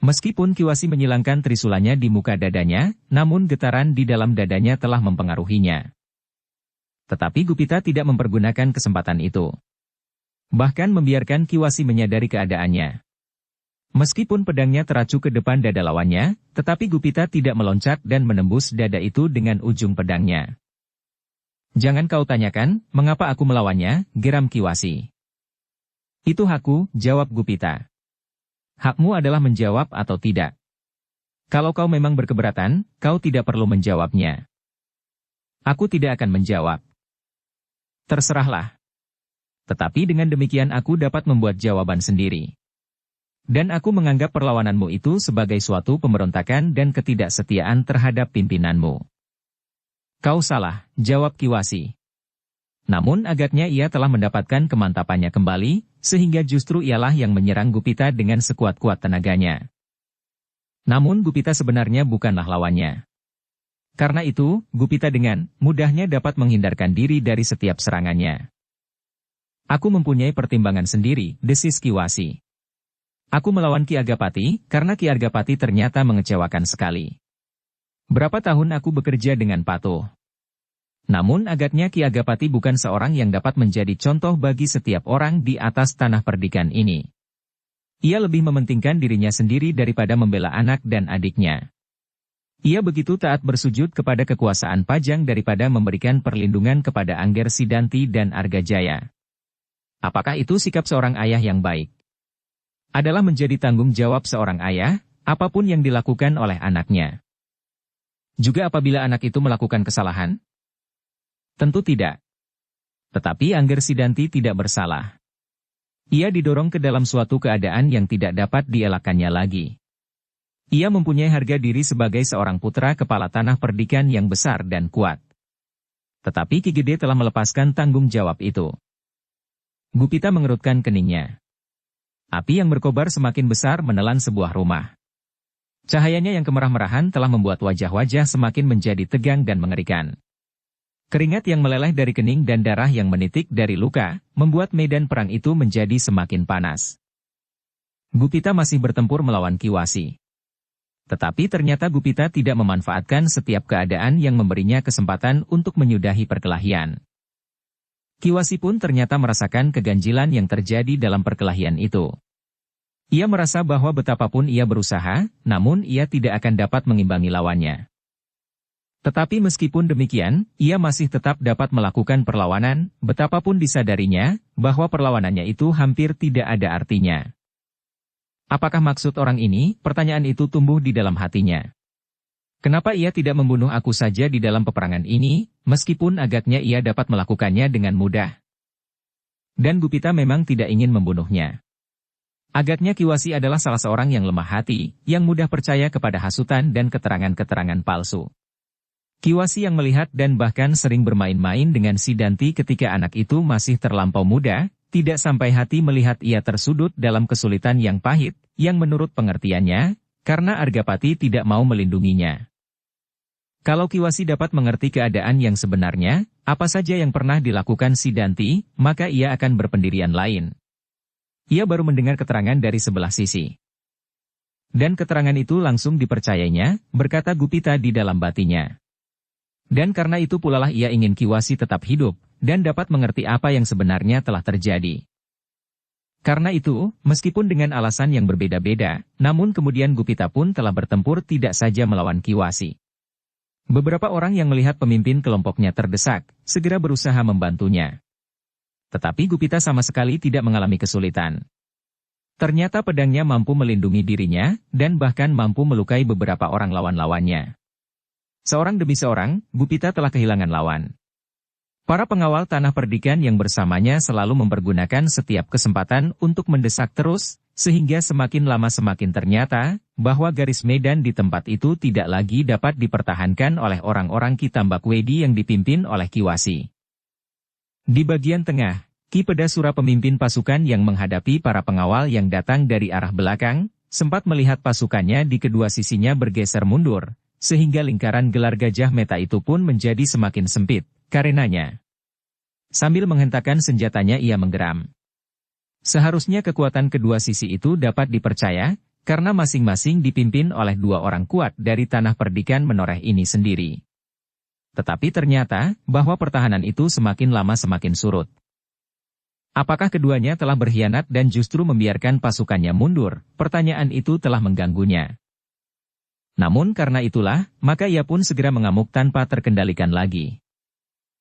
Meskipun Ki Wasi menyilangkan trisulanya di muka dadanya, namun getaran di dalam dadanya telah mempengaruhinya. Tetapi Gupita tidak mempergunakan kesempatan itu. Bahkan membiarkan Ki Wasi menyadari keadaannya. Meskipun pedangnya teracu ke depan dada lawannya, tetapi Gupita tidak meloncat dan menembus dada itu dengan ujung pedangnya. "Jangan kau tanyakan, mengapa aku melawannya," geram Ki Wasi. "Itu hakku," jawab Gupita. "Hakmu adalah menjawab atau tidak. Kalau kau memang berkeberatan, kau tidak perlu menjawabnya." "Aku tidak akan menjawab." "Terserahlah. Tetapi dengan demikian aku dapat membuat jawaban sendiri. Dan aku menganggap perlawananmu itu sebagai suatu pemberontakan dan ketidaksetiaan terhadap pimpinanmu." "Kau salah," jawab Ki Wasi. Namun agaknya ia telah mendapatkan kemantapannya kembali, sehingga justru ialah yang menyerang Gupita dengan sekuat-kuat tenaganya. Namun Gupita sebenarnya bukanlah lawannya. Karena itu, Gupita dengan mudahnya dapat menghindarkan diri dari setiap serangannya. "Aku mempunyai pertimbangan sendiri," desis Ki Wasi. "Aku melawan Ki Argapati, karena Ki Argapati ternyata mengecewakan sekali. Berapa tahun aku bekerja dengan patuh. Namun agaknya Ki Argapati bukan seorang yang dapat menjadi contoh bagi setiap orang di atas tanah perdikan ini. Ia lebih mementingkan dirinya sendiri daripada membela anak dan adiknya. Ia begitu taat bersujud kepada kekuasaan Pajang daripada memberikan perlindungan kepada Angger Sidanti dan Argajaya. Apakah itu sikap seorang ayah yang baik? Adalah menjadi tanggung jawab seorang ayah, apapun yang dilakukan oleh anaknya. Juga apabila anak itu melakukan kesalahan? Tentu tidak. Tetapi Angger Sidanti tidak bersalah. Ia didorong ke dalam suatu keadaan yang tidak dapat dielakkannya lagi. Ia mempunyai harga diri sebagai seorang putra kepala tanah perdikan yang besar dan kuat. Tetapi Ki Gede telah melepaskan tanggung jawab itu." Gupita mengerutkan keningnya. Api yang berkobar semakin besar menelan sebuah rumah. Cahayanya yang kemerah-merahan telah membuat wajah-wajah semakin menjadi tegang dan mengerikan. Keringat yang meleleh dari kening dan darah yang menitik dari luka, membuat medan perang itu menjadi semakin panas. Gupita masih bertempur melawan Kiwasi. Tetapi ternyata Gupita tidak memanfaatkan setiap keadaan yang memberinya kesempatan untuk menyudahi perkelahian. Kiwasi pun ternyata merasakan keganjilan yang terjadi dalam perkelahian itu. Ia merasa bahwa betapapun ia berusaha, namun ia tidak akan dapat mengimbangi lawannya. Tetapi meskipun demikian, ia masih tetap dapat melakukan perlawanan, betapapun disadarinya, bahwa perlawanannya itu hampir tidak ada artinya. Apakah maksud orang ini? Pertanyaan itu tumbuh di dalam hatinya. Kenapa ia tidak membunuh aku saja di dalam peperangan ini, meskipun agaknya ia dapat melakukannya dengan mudah? Dan Gupita memang tidak ingin membunuhnya. Agaknya Kiwasi adalah salah seorang yang lemah hati, yang mudah percaya kepada hasutan dan keterangan-keterangan palsu. Kiwasi yang melihat dan bahkan sering bermain-main dengan si Danti ketika anak itu masih terlampau muda, tidak sampai hati melihat ia tersudut dalam kesulitan yang pahit, yang menurut pengertiannya, karena Argapati tidak mau melindunginya. Kalau Kiwasi dapat mengerti keadaan yang sebenarnya, apa saja yang pernah dilakukan si Danti, maka ia akan berpendirian lain. Ia baru mendengar keterangan dari sebelah sisi. Dan keterangan itu langsung dipercayainya, berkata Gupita di dalam batinya. Dan karena itu pula lah ia ingin Kiwasi tetap hidup, dan dapat mengerti apa yang sebenarnya telah terjadi. Karena itu, meskipun dengan alasan yang berbeda-beda, namun kemudian Gupita pun telah bertempur tidak saja melawan Kiwasi. Beberapa orang yang melihat pemimpin kelompoknya terdesak, segera berusaha membantunya. Tetapi Gupita sama sekali tidak mengalami kesulitan. Ternyata pedangnya mampu melindungi dirinya, dan bahkan mampu melukai beberapa orang lawan-lawannya. Seorang demi seorang, Gupita telah kehilangan lawan. Para pengawal tanah perdikan yang bersamanya selalu mempergunakan setiap kesempatan untuk mendesak terus, sehingga semakin lama semakin ternyata, bahwa garis medan di tempat itu tidak lagi dapat dipertahankan oleh orang-orang Ki Tambakwedi yang dipimpin oleh Kiwasi. Di bagian tengah, Ki Pedasura pemimpin pasukan yang menghadapi para pengawal yang datang dari arah belakang, sempat melihat pasukannya di kedua sisinya bergeser mundur, sehingga lingkaran gelar Gajah Meta itu pun menjadi semakin sempit, karenanya. Sambil menghentakkan senjatanya ia menggeram. Seharusnya kekuatan kedua sisi itu dapat dipercaya, karena masing-masing dipimpin oleh dua orang kuat dari tanah perdikan menoreh ini sendiri. Tetapi ternyata, bahwa pertahanan itu semakin lama semakin surut. Apakah keduanya telah berkhianat dan justru membiarkan pasukannya mundur? Pertanyaan itu telah mengganggunya. Namun karena itulah, maka ia pun segera mengamuk tanpa terkendalikan lagi.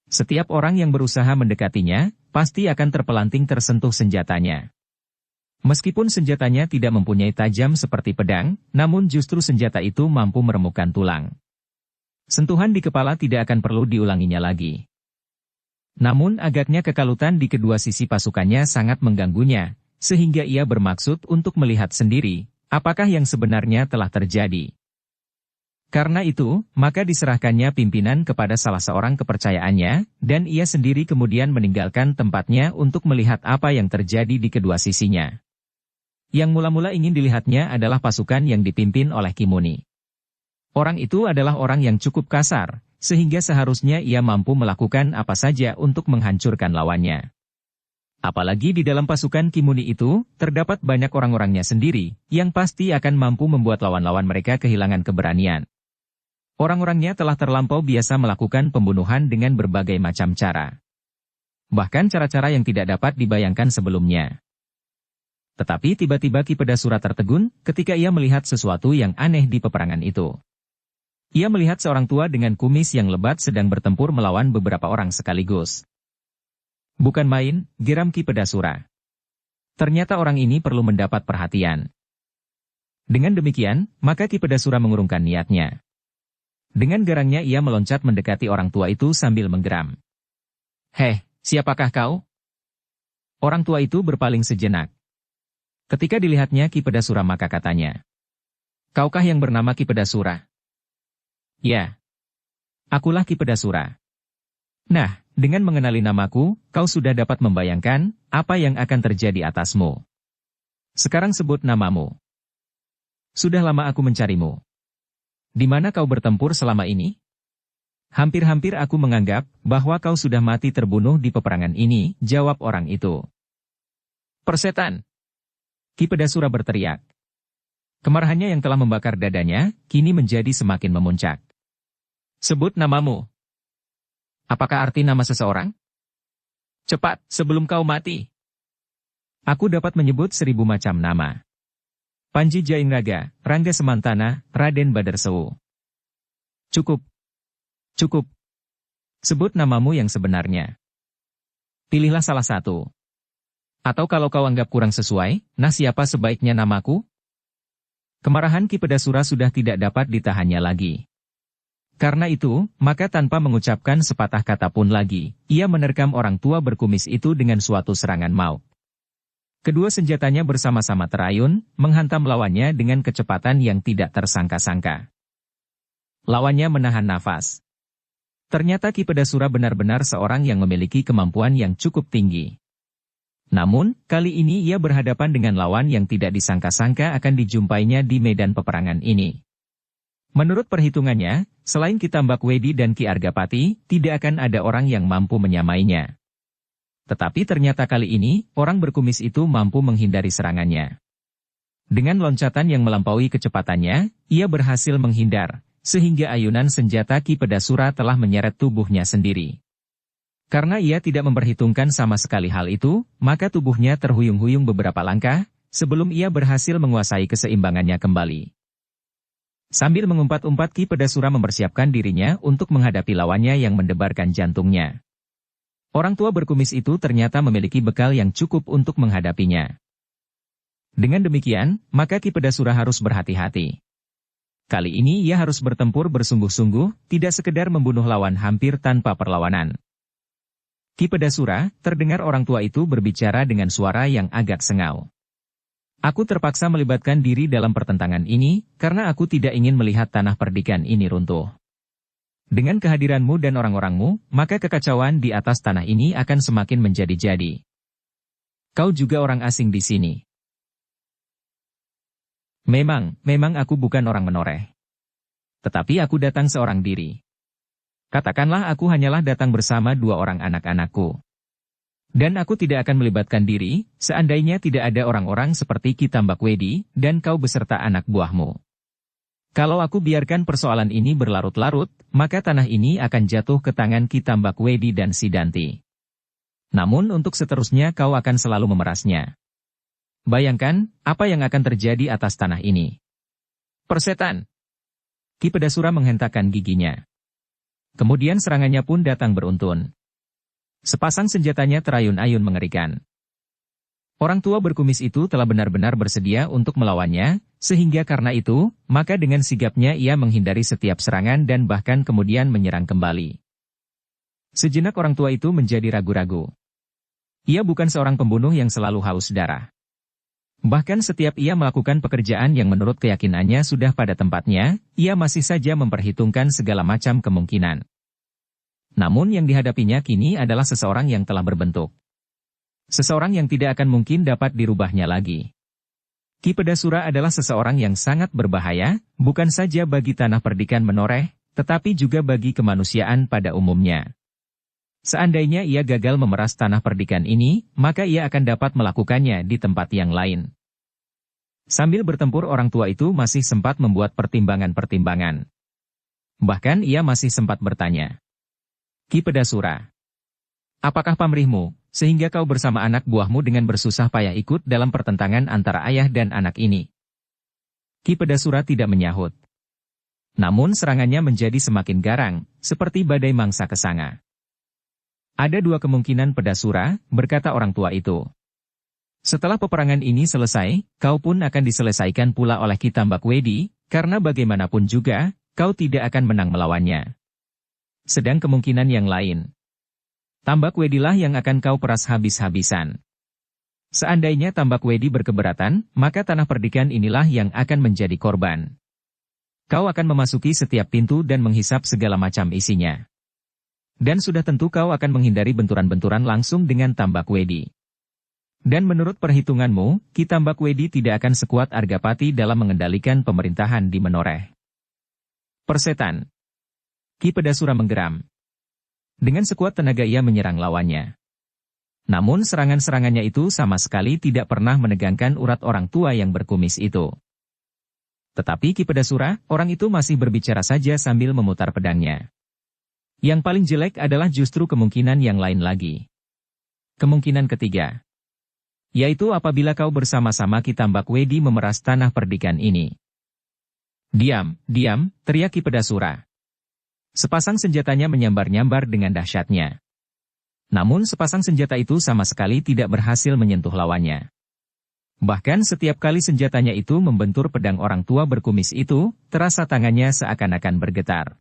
Setiap orang yang berusaha mendekatinya, pasti akan terpelanting tersentuh senjatanya. Meskipun senjatanya tidak mempunyai tajam seperti pedang, namun justru senjata itu mampu meremukkan tulang. Sentuhan di kepala tidak akan perlu diulanginya lagi. Namun agaknya kekalutan di kedua sisi pasukannya sangat mengganggunya, sehingga ia bermaksud untuk melihat sendiri, apakah yang sebenarnya telah terjadi. Karena itu, maka diserahkannya pimpinan kepada salah seorang kepercayaannya, dan ia sendiri kemudian meninggalkan tempatnya untuk melihat apa yang terjadi di kedua sisinya. Yang mula-mula ingin dilihatnya adalah pasukan yang dipimpin oleh Ki Muni. Orang itu adalah orang yang cukup kasar, sehingga seharusnya ia mampu melakukan apa saja untuk menghancurkan lawannya. Apalagi di dalam pasukan Ki Muni itu, terdapat banyak orang-orangnya sendiri, yang pasti akan mampu membuat lawan-lawan mereka kehilangan keberanian. Orang-orangnya telah terlampau biasa melakukan pembunuhan dengan berbagai macam cara. Bahkan cara-cara yang tidak dapat dibayangkan sebelumnya. Tetapi tiba-tiba Ki Pedasura tertegun ketika ia melihat sesuatu yang aneh di peperangan itu. Ia melihat seorang tua dengan kumis yang lebat sedang bertempur melawan beberapa orang sekaligus. Bukan main, geram Ki Pedasura. Ternyata orang ini perlu mendapat perhatian. Dengan demikian, maka Ki Pedasura mengurungkan niatnya. Dengan garangnya ia meloncat mendekati orang tua itu sambil menggeram. "Heh, siapakah kau?" Orang tua itu berpaling sejenak. Ketika dilihatnya Ki Pedasura maka katanya, "Kaukah yang bernama Ki Pedasura?" "Ya, akulah Ki Pedasura." "Nah, dengan mengenali namaku, kau sudah dapat membayangkan apa yang akan terjadi atasmu." Sekarang sebut namamu. Sudah lama aku mencarimu. Di mana kau bertempur selama ini? Hampir-hampir aku menganggap bahwa kau sudah mati terbunuh di peperangan ini, jawab orang itu. Persetan! Ki Pedasura berteriak. Kemarahannya yang telah membakar dadanya, kini menjadi semakin memuncak. Sebut namamu. Apakah arti nama seseorang? Cepat, sebelum kau mati. Aku dapat menyebut 1000 macam nama. Panji Jainraga, Rangga Semantana, Raden Badarsewu. Cukup. Cukup. Sebut namamu yang sebenarnya. Pilihlah salah satu. Atau kalau kau anggap kurang sesuai, nah siapa sebaiknya namaku? Kemarahan Ki Pedasura sudah tidak dapat ditahannya lagi. Karena itu, maka tanpa mengucapkan sepatah kata pun lagi, ia menerkam orang tua berkumis itu dengan suatu serangan maut. Kedua senjatanya bersama-sama terayun, menghantam lawannya dengan kecepatan yang tidak tersangka-sangka. Lawannya menahan nafas. Ternyata Ki Pedasura benar-benar seorang yang memiliki kemampuan yang cukup tinggi. Namun, kali ini ia berhadapan dengan lawan yang tidak disangka-sangka akan dijumpainya di medan peperangan ini. Menurut perhitungannya, selain Ki Tambakwedi dan Ki Argapati, tidak akan ada orang yang mampu menyamainya. Tetapi ternyata kali ini, orang berkumis itu mampu menghindari serangannya. Dengan loncatan yang melampaui kecepatannya, ia berhasil menghindar, sehingga ayunan senjata Ki Pedasura telah menyeret tubuhnya sendiri. Karena ia tidak memperhitungkan sama sekali hal itu, maka tubuhnya terhuyung-huyung beberapa langkah, sebelum ia berhasil menguasai keseimbangannya kembali. Sambil mengumpat-umpat Ki Pedasura mempersiapkan dirinya untuk menghadapi lawannya yang mendebarkan jantungnya. Orang tua berkumis itu ternyata memiliki bekal yang cukup untuk menghadapinya. Dengan demikian, maka Ki Pedasura harus berhati-hati. Kali ini ia harus bertempur bersungguh-sungguh, tidak sekedar membunuh lawan hampir tanpa perlawanan. Ki Pedasura, terdengar orang tua itu berbicara dengan suara yang agak sengau. Aku terpaksa melibatkan diri dalam pertentangan ini, karena aku tidak ingin melihat tanah perdikan ini runtuh. Dengan kehadiranmu dan orang-orangmu, maka kekacauan di atas tanah ini akan semakin menjadi-jadi. Kau juga orang asing di sini. Memang aku bukan orang menoreh. Tetapi aku datang seorang diri. Katakanlah aku hanyalah datang bersama 2 orang anak-anakku. Dan aku tidak akan melibatkan diri, seandainya tidak ada orang-orang seperti Ki Tambakwedi, dan kau beserta anak buahmu. Kalau aku biarkan persoalan ini berlarut-larut, maka tanah ini akan jatuh ke tangan Ki Tambakwedi dan Sidanti. Namun untuk seterusnya kau akan selalu memerasnya. Bayangkan, apa yang akan terjadi atas tanah ini. Persetan! Ki Pedasura menghentakkan giginya. Kemudian serangannya pun datang beruntun. Sepasang senjatanya terayun-ayun mengerikan. Orang tua berkumis itu telah benar-benar bersedia untuk melawannya, sehingga karena itu, maka dengan sigapnya ia menghindari setiap serangan dan bahkan kemudian menyerang kembali. Sejenak orang tua itu menjadi ragu-ragu. Ia bukan seorang pembunuh yang selalu haus darah. Bahkan setiap ia melakukan pekerjaan yang menurut keyakinannya sudah pada tempatnya, ia masih saja memperhitungkan segala macam kemungkinan. Namun yang dihadapinya kini adalah seseorang yang telah berbentuk. Seseorang yang tidak akan mungkin dapat dirubahnya lagi. Ki Pedasura adalah seseorang yang sangat berbahaya, bukan saja bagi tanah perdikan menoreh, tetapi juga bagi kemanusiaan pada umumnya. Seandainya ia gagal memeras tanah perdikan ini, maka ia akan dapat melakukannya di tempat yang lain. Sambil bertempur orang tua itu masih sempat membuat pertimbangan-pertimbangan. Bahkan ia masih sempat bertanya. Ki Pedasura, apakah pamrihmu, sehingga kau bersama anak buahmu dengan bersusah payah ikut dalam pertentangan antara ayah dan anak ini? Ki Pedasura tidak menyahut. Namun serangannya menjadi semakin garang, seperti badai mangsa kesanga. Ada 2 kemungkinan Pedasura, berkata orang tua itu. Setelah peperangan ini selesai, kau pun akan diselesaikan pula oleh Ki Tambakwedi, karena bagaimanapun juga, kau tidak akan menang melawannya. Sedang kemungkinan yang lain. Tambakwedilah yang akan kau peras habis-habisan. Seandainya Tambakwedi berkeberatan, maka tanah perdikan inilah yang akan menjadi korban. Kau akan memasuki setiap pintu dan menghisap segala macam isinya. Dan sudah tentu kau akan menghindari benturan-benturan langsung dengan Tambakwedi. Dan menurut perhitunganmu, Ki Tambakwedi tidak akan sekuat Argapati dalam mengendalikan pemerintahan di Menoreh. Persetan. Ki Pedasura menggeram. Dengan sekuat tenaga ia menyerang lawannya. Namun serangan-serangannya itu sama sekali tidak pernah menegangkan urat orang tua yang berkumis itu. Tetapi Ki Pedasura, orang itu masih berbicara saja sambil memutar pedangnya. Yang paling jelek adalah justru kemungkinan yang lain lagi. Kemungkinan ketiga. Yaitu apabila kau bersama-sama Ki Tambakwedi memeras tanah perdikan ini. Diam, diam, teriak Ki Pedasura. Sepasang senjatanya menyambar-nyambar dengan dahsyatnya. Namun sepasang senjata itu sama sekali tidak berhasil menyentuh lawannya. Bahkan setiap kali senjatanya itu membentur pedang orang tua berkumis itu, terasa tangannya seakan-akan bergetar.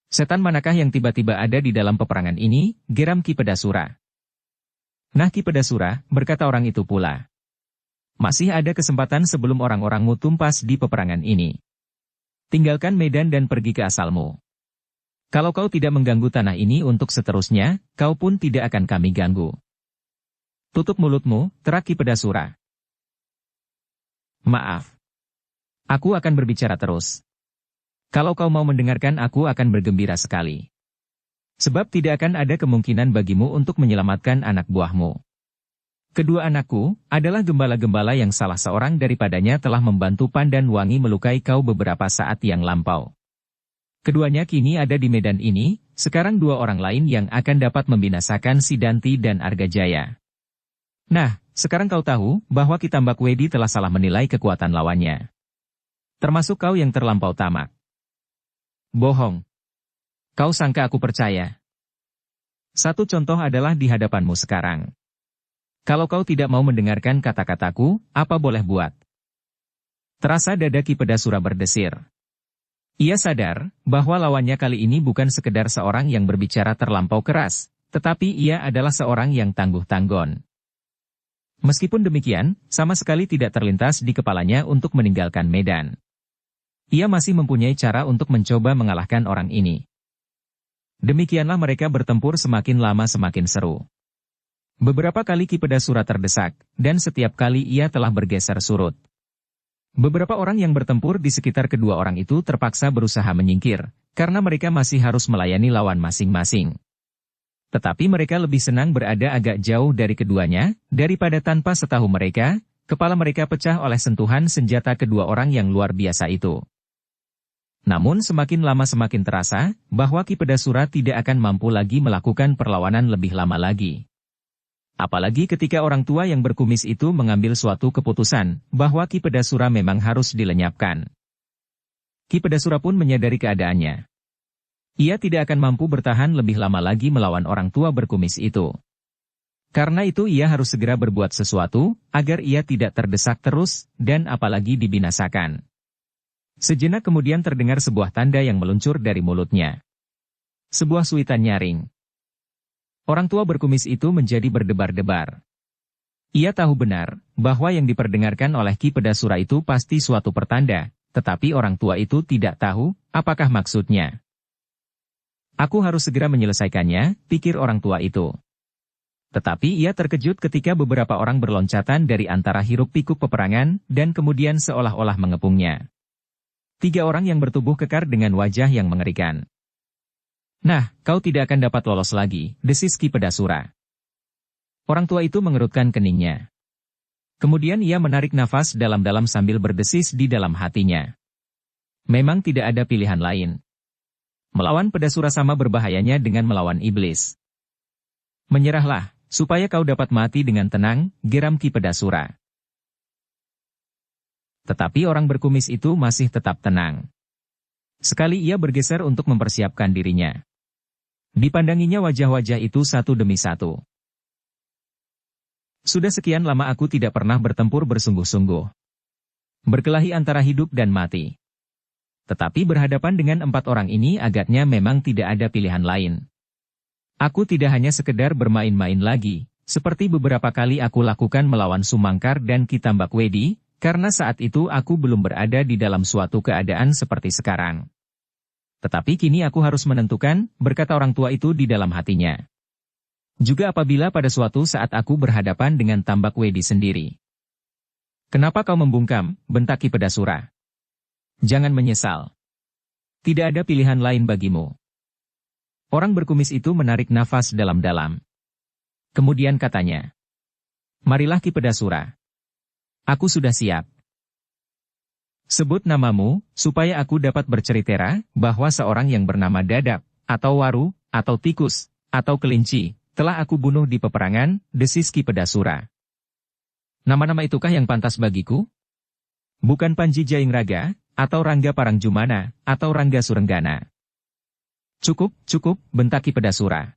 Setan manakah yang tiba-tiba ada di dalam peperangan ini, geram Ki Pedasura. Nah Ki Pedasura, berkata orang itu pula. Masih ada kesempatan sebelum orang-orangmu tumpas di peperangan ini. Tinggalkan medan dan pergi ke asalmu. Kalau kau tidak mengganggu tanah ini untuk seterusnya, kau pun tidak akan kami ganggu. Tutup mulutmu, terak Ki Pedasura. Maaf. Aku akan berbicara terus. Kalau kau mau mendengarkan aku akan bergembira sekali. Sebab tidak akan ada kemungkinan bagimu untuk menyelamatkan anak buahmu. Kedua anakku adalah gembala-gembala yang salah seorang daripadanya telah membantu Pandan Wangi melukai kau beberapa saat yang lampau. Keduanya kini ada di medan ini, sekarang dua orang lain yang akan dapat membinasakan Sidanti dan Argajaya. Nah, sekarang kau tahu bahwa Ki Tambakwedi telah salah menilai kekuatan lawannya. Termasuk kau yang terlampau tamak. Bohong. Kau sangka aku percaya? Satu contoh adalah di hadapanmu sekarang. Kalau kau tidak mau mendengarkan kata-kataku, apa boleh buat? Terasa dada Ki Pedasura berdesir. Ia sadar bahwa lawannya kali ini bukan sekedar seorang yang berbicara terlampau keras, tetapi ia adalah seorang yang tangguh tanggon. Meskipun demikian, sama sekali tidak terlintas di kepalanya untuk meninggalkan medan. Ia masih mempunyai cara untuk mencoba mengalahkan orang ini. Demikianlah mereka bertempur semakin lama semakin seru. Beberapa kali Ki Pedasura terdesak, dan setiap kali ia telah bergeser surut. Beberapa orang yang bertempur di sekitar kedua orang itu terpaksa berusaha menyingkir, karena mereka masih harus melayani lawan masing-masing. Tetapi mereka lebih senang berada agak jauh dari keduanya, daripada tanpa setahu mereka, kepala mereka pecah oleh sentuhan senjata kedua orang yang luar biasa itu. Namun semakin lama semakin terasa, bahwa Ki Pedasura tidak akan mampu lagi melakukan perlawanan lebih lama lagi. Apalagi ketika orang tua yang berkumis itu mengambil suatu keputusan, bahwa Ki Pedasura memang harus dilenyapkan. Ki Pedasura pun menyadari keadaannya. Ia tidak akan mampu bertahan lebih lama lagi melawan orang tua berkumis itu. Karena itu ia harus segera berbuat sesuatu, agar ia tidak terdesak terus, dan apalagi dibinasakan. Sejenak kemudian terdengar sebuah tanda yang meluncur dari mulutnya. Sebuah suitan nyaring. Orang tua berkumis itu menjadi berdebar-debar. Ia tahu benar, bahwa yang diperdengarkan oleh Ki Pedasura itu pasti suatu pertanda, tetapi orang tua itu tidak tahu, apakah maksudnya. Aku harus segera menyelesaikannya, pikir orang tua itu. Tetapi ia terkejut ketika beberapa orang berloncatan dari antara hiruk-pikuk peperangan, dan kemudian seolah-olah mengepungnya. 3 orang yang bertubuh kekar dengan wajah yang mengerikan. Nah, kau tidak akan dapat lolos lagi, desis Ki Pedasura. Orang tua itu mengerutkan keningnya. Kemudian ia menarik nafas dalam-dalam sambil berdesis di dalam hatinya. Memang tidak ada pilihan lain. Melawan Pedasura sama berbahayanya dengan melawan iblis. Menyerahlah, supaya kau dapat mati dengan tenang, geram Ki Pedasura. Tetapi orang berkumis itu masih tetap tenang. Sekali ia bergeser untuk mempersiapkan dirinya. Dipandanginya wajah-wajah itu satu demi satu. Sudah sekian lama aku tidak pernah bertempur bersungguh-sungguh. Berkelahi antara hidup dan mati. Tetapi berhadapan dengan 4 orang ini agaknya memang tidak ada pilihan lain. Aku tidak hanya sekedar bermain-main lagi, seperti beberapa kali aku lakukan melawan Sumangkar dan Ki Tambakwedi, karena saat itu aku belum berada di dalam suatu keadaan seperti sekarang. Tetapi kini aku harus menentukan, berkata orang tua itu di dalam hatinya. Juga apabila pada suatu saat aku berhadapan dengan Tambak Wedi sendiri. Kenapa kau membungkam, bentak Ki Pedasura? Jangan menyesal. Tidak ada pilihan lain bagimu. Orang berkumis itu menarik nafas dalam-dalam. Kemudian katanya, marilah Ki Pedasura. Aku sudah siap. Sebut namamu, supaya aku dapat bercerita bahwa seorang yang bernama Dadap, atau Waru, atau Tikus, atau Kelinci, telah aku bunuh di peperangan, desis Ki Pedasura. Nama-nama itukah yang pantas bagiku? Bukan Panji Jaingraga, atau Rangga Parangjumana, atau Rangga Surenggana. Cukup, cukup, bentak Ki Pedasura.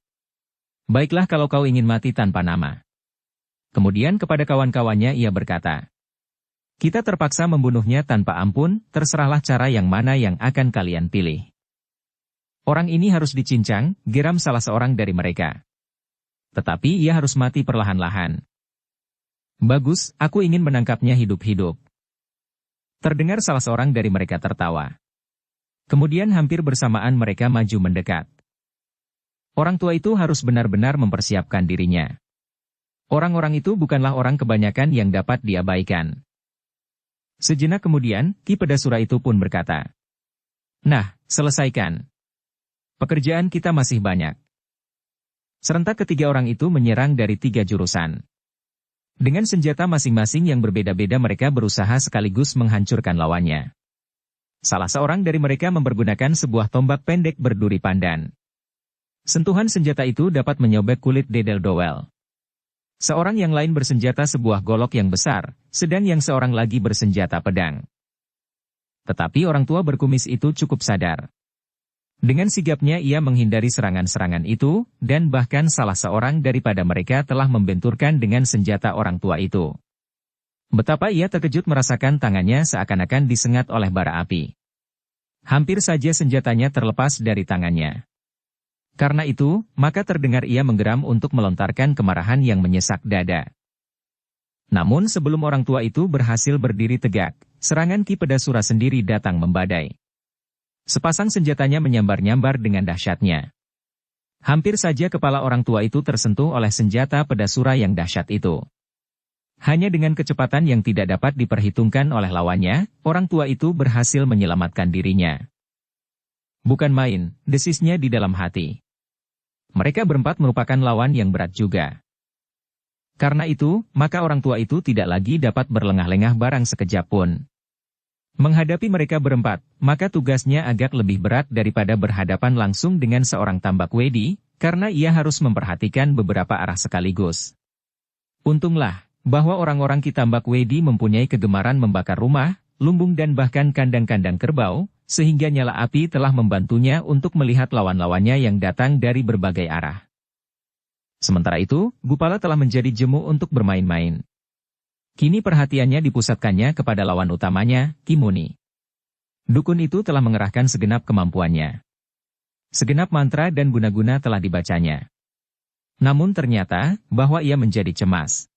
Baiklah kalau kau ingin mati tanpa nama. Kemudian kepada kawan-kawannya ia berkata, kita terpaksa membunuhnya tanpa ampun, terserahlah cara yang mana yang akan kalian pilih. Orang ini harus dicincang, geram salah seorang dari mereka. Tetapi ia harus mati perlahan-lahan. Bagus, aku ingin menangkapnya hidup-hidup. Terdengar salah seorang dari mereka tertawa. Kemudian hampir bersamaan mereka maju mendekat. Orang tua itu harus benar-benar mempersiapkan dirinya. Orang-orang itu bukanlah orang kebanyakan yang dapat diabaikan. Sejenak kemudian, Ki Pedasura itu pun berkata, nah, selesaikan. Pekerjaan kita masih banyak. Serentak ketiga orang itu menyerang dari 3 jurusan. Dengan senjata masing-masing yang berbeda-beda mereka berusaha sekaligus menghancurkan lawannya. Salah seorang dari mereka mempergunakan sebuah tombak pendek berduri pandan. Sentuhan senjata itu dapat menyobek kulit Dedel Dowel. Seorang yang lain bersenjata sebuah golok yang besar, sedang yang seorang lagi bersenjata pedang. Tetapi orang tua berkumis itu cukup sadar. Dengan sigapnya ia menghindari serangan-serangan itu, dan bahkan salah seorang daripada mereka telah membenturkan dengan senjata orang tua itu. Betapa ia terkejut merasakan tangannya seakan-akan disengat oleh bara api. Hampir saja senjatanya terlepas dari tangannya. Karena itu, maka terdengar ia menggeram untuk melontarkan kemarahan yang menyesak dada. Namun sebelum orang tua itu berhasil berdiri tegak, serangan Ki Pedasura sendiri datang membadai. Sepasang senjatanya menyambar-nyambar dengan dahsyatnya. Hampir saja kepala orang tua itu tersentuh oleh senjata Pedasura yang dahsyat itu. Hanya dengan kecepatan yang tidak dapat diperhitungkan oleh lawannya, orang tua itu berhasil menyelamatkan dirinya. Bukan main, desisnya di dalam hati. Mereka berempat merupakan lawan yang berat juga. Karena itu, maka orang tua itu tidak lagi dapat berlengah-lengah barang sekejap pun. Menghadapi mereka berempat, maka tugasnya agak lebih berat daripada berhadapan langsung dengan seorang Tambak Wedi, karena ia harus memperhatikan beberapa arah sekaligus. Untunglah, bahwa orang-orang Ki Tambak Wedi mempunyai kegemaran membakar rumah, lumbung dan bahkan kandang-kandang kerbau, sehingga nyala api telah membantunya untuk melihat lawan-lawannya yang datang dari berbagai arah. Sementara itu, Gupala telah menjadi jemu untuk bermain-main. Kini perhatiannya dipusatkannya kepada lawan utamanya, Ki Muni. Dukun itu telah mengerahkan segenap kemampuannya. Segenap mantra dan guna-guna telah dibacanya. Namun ternyata, bahwa ia menjadi cemas.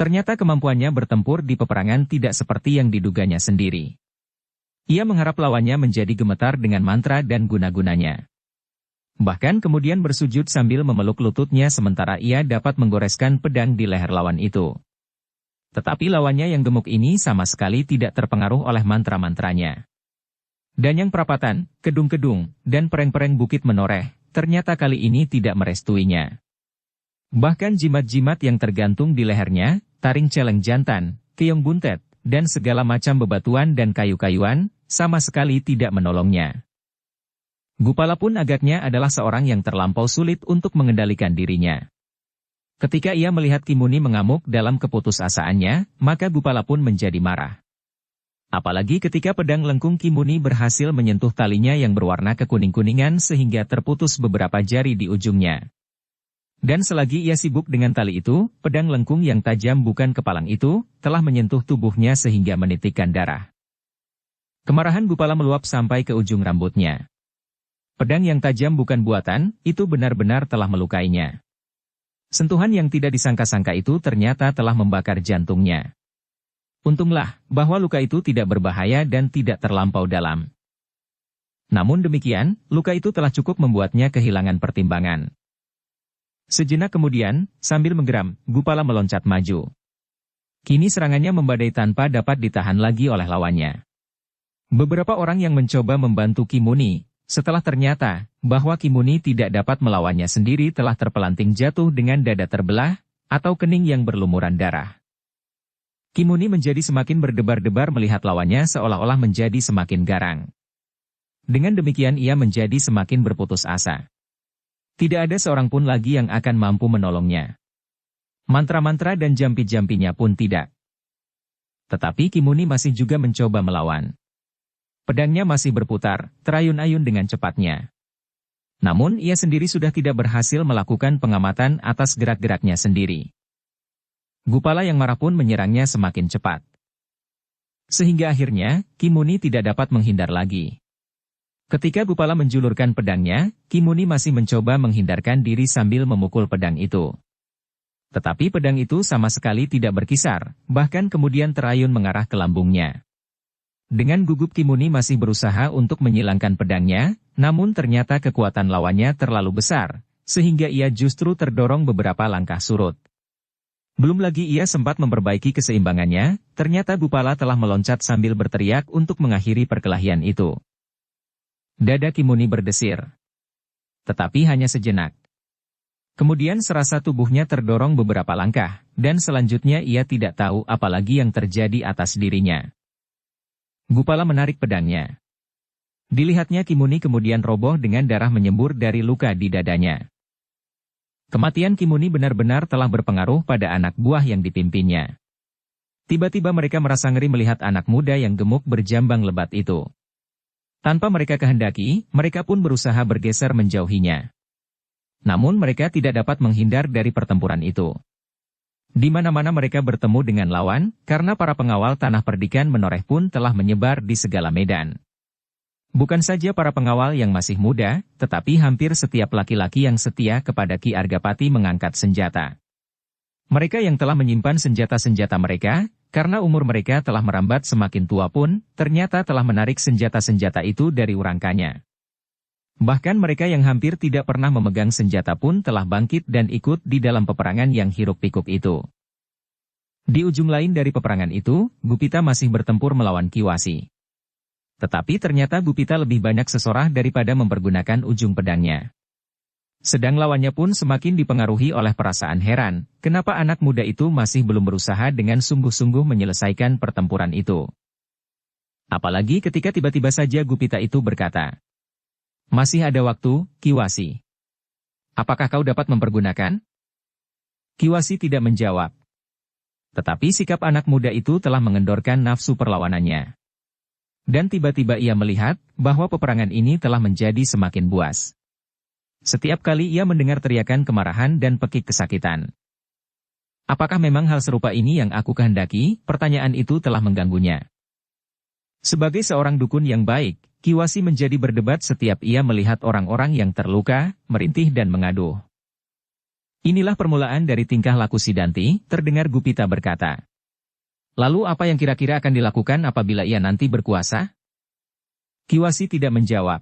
Ternyata kemampuannya bertempur di peperangan tidak seperti yang diduganya sendiri. Ia mengharap lawannya menjadi gemetar dengan mantra dan guna-gunanya. Bahkan kemudian bersujud sambil memeluk lututnya sementara ia dapat menggoreskan pedang di leher lawan itu. Tetapi lawannya yang gemuk ini sama sekali tidak terpengaruh oleh mantra-mantranya. Danyang perapatan, kedung-kedung, dan pereng-pereng bukit menoreh, ternyata kali ini tidak merestuinya. Bahkan jimat-jimat yang tergantung di lehernya, taring celeng jantan, keong buntet, dan segala macam bebatuan dan kayu-kayuan, sama sekali tidak menolongnya. Gupala pun agaknya adalah seorang yang terlampau sulit untuk mengendalikan dirinya. Ketika ia melihat Ki Muni mengamuk dalam keputusasaannya, maka Gupala pun menjadi marah. Apalagi ketika pedang lengkung Ki Muni berhasil menyentuh talinya yang berwarna kekuning-kuningan sehingga terputus beberapa jari di ujungnya. Dan selagi ia sibuk dengan tali itu, pedang lengkung yang tajam bukan kepalang itu, telah menyentuh tubuhnya sehingga menitikkan darah. Kemarahan Gupala meluap sampai ke ujung rambutnya. Pedang yang tajam bukan buatan, itu benar-benar telah melukainya. Sentuhan yang tidak disangka-sangka itu ternyata telah membakar jantungnya. Untunglah, bahwa luka itu tidak berbahaya dan tidak terlampau dalam. Namun demikian, luka itu telah cukup membuatnya kehilangan pertimbangan. Sejenak kemudian, sambil menggeram, Gupala meloncat maju. Kini serangannya membadai tanpa dapat ditahan lagi oleh lawannya. Beberapa orang yang mencoba membantu Kimuni, setelah ternyata bahwa Kimuni tidak dapat melawannya sendiri telah terpelanting jatuh dengan dada terbelah, atau kening yang berlumuran darah. Kimuni menjadi semakin berdebar-debar melihat lawannya seolah-olah menjadi semakin garang. Dengan demikian ia menjadi semakin berputus asa. Tidak ada seorang pun lagi yang akan mampu menolongnya. Mantra-mantra dan jampi-jampinya pun tidak. Tetapi Kimuni masih juga mencoba melawan. Pedangnya masih berputar, terayun-ayun dengan cepatnya. Namun ia sendiri sudah tidak berhasil melakukan pengamatan atas gerak-geraknya sendiri. Gupala yang marah pun menyerangnya semakin cepat. Sehingga akhirnya, Kimuni tidak dapat menghindar lagi. Ketika Gupala menjulurkan pedangnya, Kimuni masih mencoba menghindarkan diri sambil memukul pedang itu. Tetapi pedang itu sama sekali tidak berkisar, bahkan kemudian terayun mengarah ke lambungnya. Dengan gugup Kimuni masih berusaha untuk menyilangkan pedangnya, namun ternyata kekuatan lawannya terlalu besar, sehingga ia justru terdorong beberapa langkah surut. Belum lagi ia sempat memperbaiki keseimbangannya, ternyata Gupala telah meloncat sambil berteriak untuk mengakhiri perkelahian itu. Dada Kimuni berdesir. Tetapi hanya sejenak. Kemudian serasa tubuhnya terdorong beberapa langkah, dan selanjutnya ia tidak tahu apalagi yang terjadi atas dirinya. Gupala menarik pedangnya. Dilihatnya Kimuni kemudian roboh dengan darah menyembur dari luka di dadanya. Kematian Kimuni benar-benar telah berpengaruh pada anak buah yang dipimpinnya. Tiba-tiba mereka merasa ngeri melihat anak muda yang gemuk berjambang lebat itu. Tanpa mereka kehendaki, mereka pun berusaha bergeser menjauhinya. Namun mereka tidak dapat menghindar dari pertempuran itu. Di mana-mana mereka bertemu dengan lawan, karena para pengawal tanah perdikan menoreh pun telah menyebar di segala medan. Bukan saja para pengawal yang masih muda, tetapi hampir setiap laki-laki yang setia kepada Ki Argapati mengangkat senjata. Mereka yang telah menyimpan senjata-senjata mereka, karena umur mereka telah merambat semakin tua pun, ternyata telah menarik senjata-senjata itu dari urangkanya. Bahkan mereka yang hampir tidak pernah memegang senjata pun telah bangkit dan ikut di dalam peperangan yang hiruk-pikuk itu. Di ujung lain dari peperangan itu, Gupita masih bertempur melawan Kiwasi. Tetapi ternyata Gupita lebih banyak sesorah daripada mempergunakan ujung pedangnya. Sedang lawannya pun semakin dipengaruhi oleh perasaan heran, kenapa anak muda itu masih belum berusaha dengan sungguh-sungguh menyelesaikan pertempuran itu. Apalagi ketika tiba-tiba saja Gupita itu berkata, "Masih ada waktu, Kiwasi. Apakah kau dapat mempergunakan?" Kiwasi tidak menjawab. Tetapi sikap anak muda itu telah mengendorkan nafsu perlawanannya. Dan tiba-tiba ia melihat bahwa peperangan ini telah menjadi semakin buas. Setiap kali ia mendengar teriakan kemarahan dan pekik kesakitan. Apakah memang hal serupa ini yang aku kehendaki? Pertanyaan itu telah mengganggunya. Sebagai seorang dukun yang baik, Kiwasi menjadi berdebat setiap ia melihat orang-orang yang terluka, merintih dan mengaduh. Inilah permulaan dari tingkah laku Sidanti, terdengar Gupita berkata. Lalu apa yang kira-kira akan dilakukan apabila ia nanti berkuasa? Kiwasi tidak menjawab.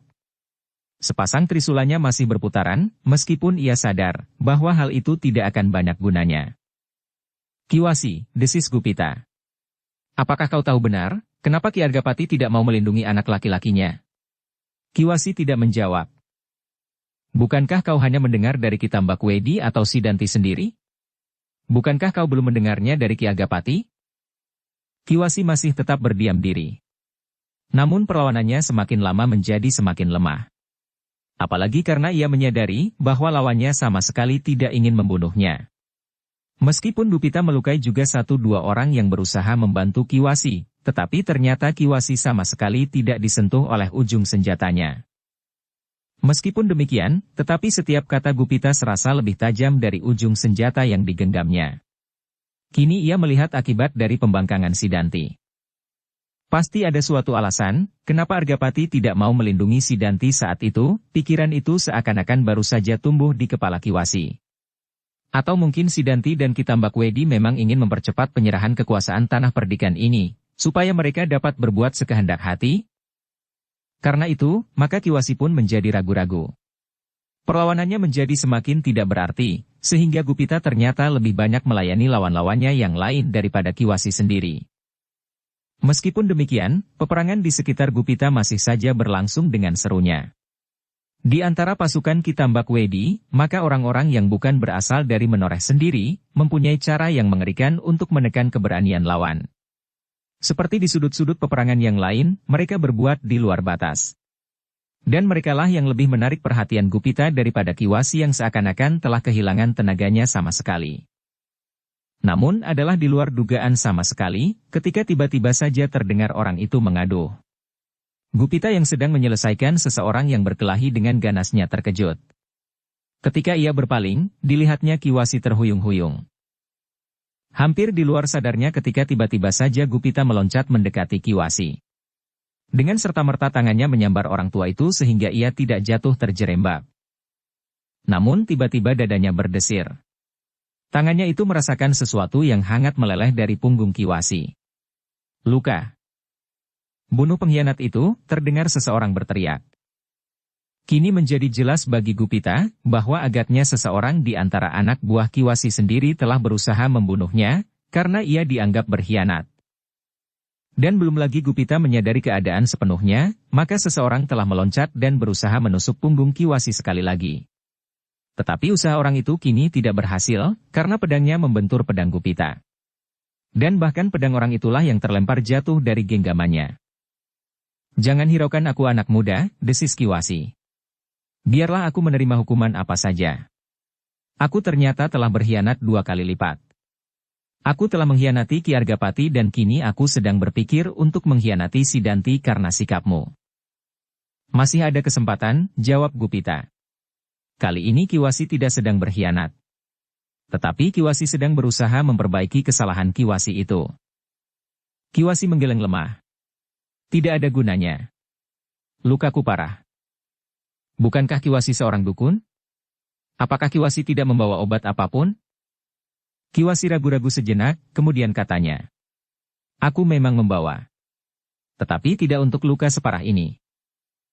Sepasang trisulanya masih berputaran, meskipun ia sadar bahwa hal itu tidak akan banyak gunanya. Kiwasi, desis Gupita. Apakah kau tahu benar? Kenapa Ki Argapati tidak mau melindungi anak laki-lakinya? Kiwasi tidak menjawab. Bukankah kau hanya mendengar dari Ki Tambakwedi atau Sidanti sendiri? Bukankah kau belum mendengarnya dari Ki Argapati? Kiwasi masih tetap berdiam diri. Namun perlawanannya semakin lama menjadi semakin lemah. Apalagi karena ia menyadari bahwa lawannya sama sekali tidak ingin membunuhnya. Meskipun Gupita melukai juga 1-2 orang yang berusaha membantu Kiwasi, tetapi ternyata Kiwasi sama sekali tidak disentuh oleh ujung senjatanya. Meskipun demikian, tetapi setiap kata Gupita serasa lebih tajam dari ujung senjata yang digenggamnya. Kini ia melihat akibat dari pembangkangan Sidanti. Pasti ada suatu alasan, kenapa Argapati tidak mau melindungi Sidanti saat itu, pikiran itu seakan-akan baru saja tumbuh di kepala Kiwasi. Atau mungkin Sidanti dan Ki Tambakwedi memang ingin mempercepat penyerahan kekuasaan tanah perdikan ini, supaya mereka dapat berbuat sekehendak hati? Karena itu, maka Kiwasi pun menjadi ragu-ragu. Perlawanannya menjadi semakin tidak berarti, sehingga Gupita ternyata lebih banyak melayani lawan-lawannya yang lain daripada Kiwasi sendiri. Meskipun demikian, peperangan di sekitar Gupita masih saja berlangsung dengan serunya. Di antara pasukan Kitambak Wedi, maka orang-orang yang bukan berasal dari Menoreh sendiri, mempunyai cara yang mengerikan untuk menekan keberanian lawan. Seperti di sudut-sudut peperangan yang lain, mereka berbuat di luar batas. Dan merekalah yang lebih menarik perhatian Gupita daripada Kiwasi yang seakan-akan telah kehilangan tenaganya sama sekali. Namun adalah di luar dugaan sama sekali, ketika tiba-tiba saja terdengar orang itu mengaduh. Gupita yang sedang menyelesaikan seseorang yang berkelahi dengan ganasnya terkejut. Ketika ia berpaling, dilihatnya Kiwasi terhuyung-huyung. Hampir di luar sadarnya ketika tiba-tiba saja Gupita meloncat mendekati Kiwasi. Dengan serta-merta tangannya menyambar orang tua itu sehingga ia tidak jatuh terjerembab. Namun tiba-tiba dadanya berdesir. Tangannya itu merasakan sesuatu yang hangat meleleh dari punggung Kiwasi. Luka. Bunuh pengkhianat itu, terdengar seseorang berteriak. Kini menjadi jelas bagi Gupita, bahwa agaknya seseorang di antara anak buah Kiwasi sendiri telah berusaha membunuhnya, karena ia dianggap berkhianat. Dan belum lagi Gupita menyadari keadaan sepenuhnya, maka seseorang telah meloncat dan berusaha menusuk punggung Kiwasi sekali lagi. Tetapi usaha orang itu kini tidak berhasil, karena pedangnya membentur pedang Gupita. Dan bahkan pedang orang itulah yang terlempar jatuh dari genggamannya. Jangan hiraukan aku anak muda, desis Kiwasi. Biarlah aku menerima hukuman apa saja. Aku ternyata telah berkhianat 2 kali lipat. Aku telah mengkhianati Ki Argapati dan kini aku sedang berpikir untuk mengkhianati Sidanti karena sikapmu. Masih ada kesempatan, jawab Gupita. Kali ini Kiwasi tidak sedang berkhianat. Tetapi Kiwasi sedang berusaha memperbaiki kesalahan Kiwasi itu. Kiwasi menggeleng lemah. Tidak ada gunanya. Lukaku parah. Bukankah Kiwasi seorang dukun? Apakah Kiwasi tidak membawa obat apapun? Kiwasi ragu-ragu sejenak, kemudian katanya. Aku memang membawa. Tetapi tidak untuk luka separah ini.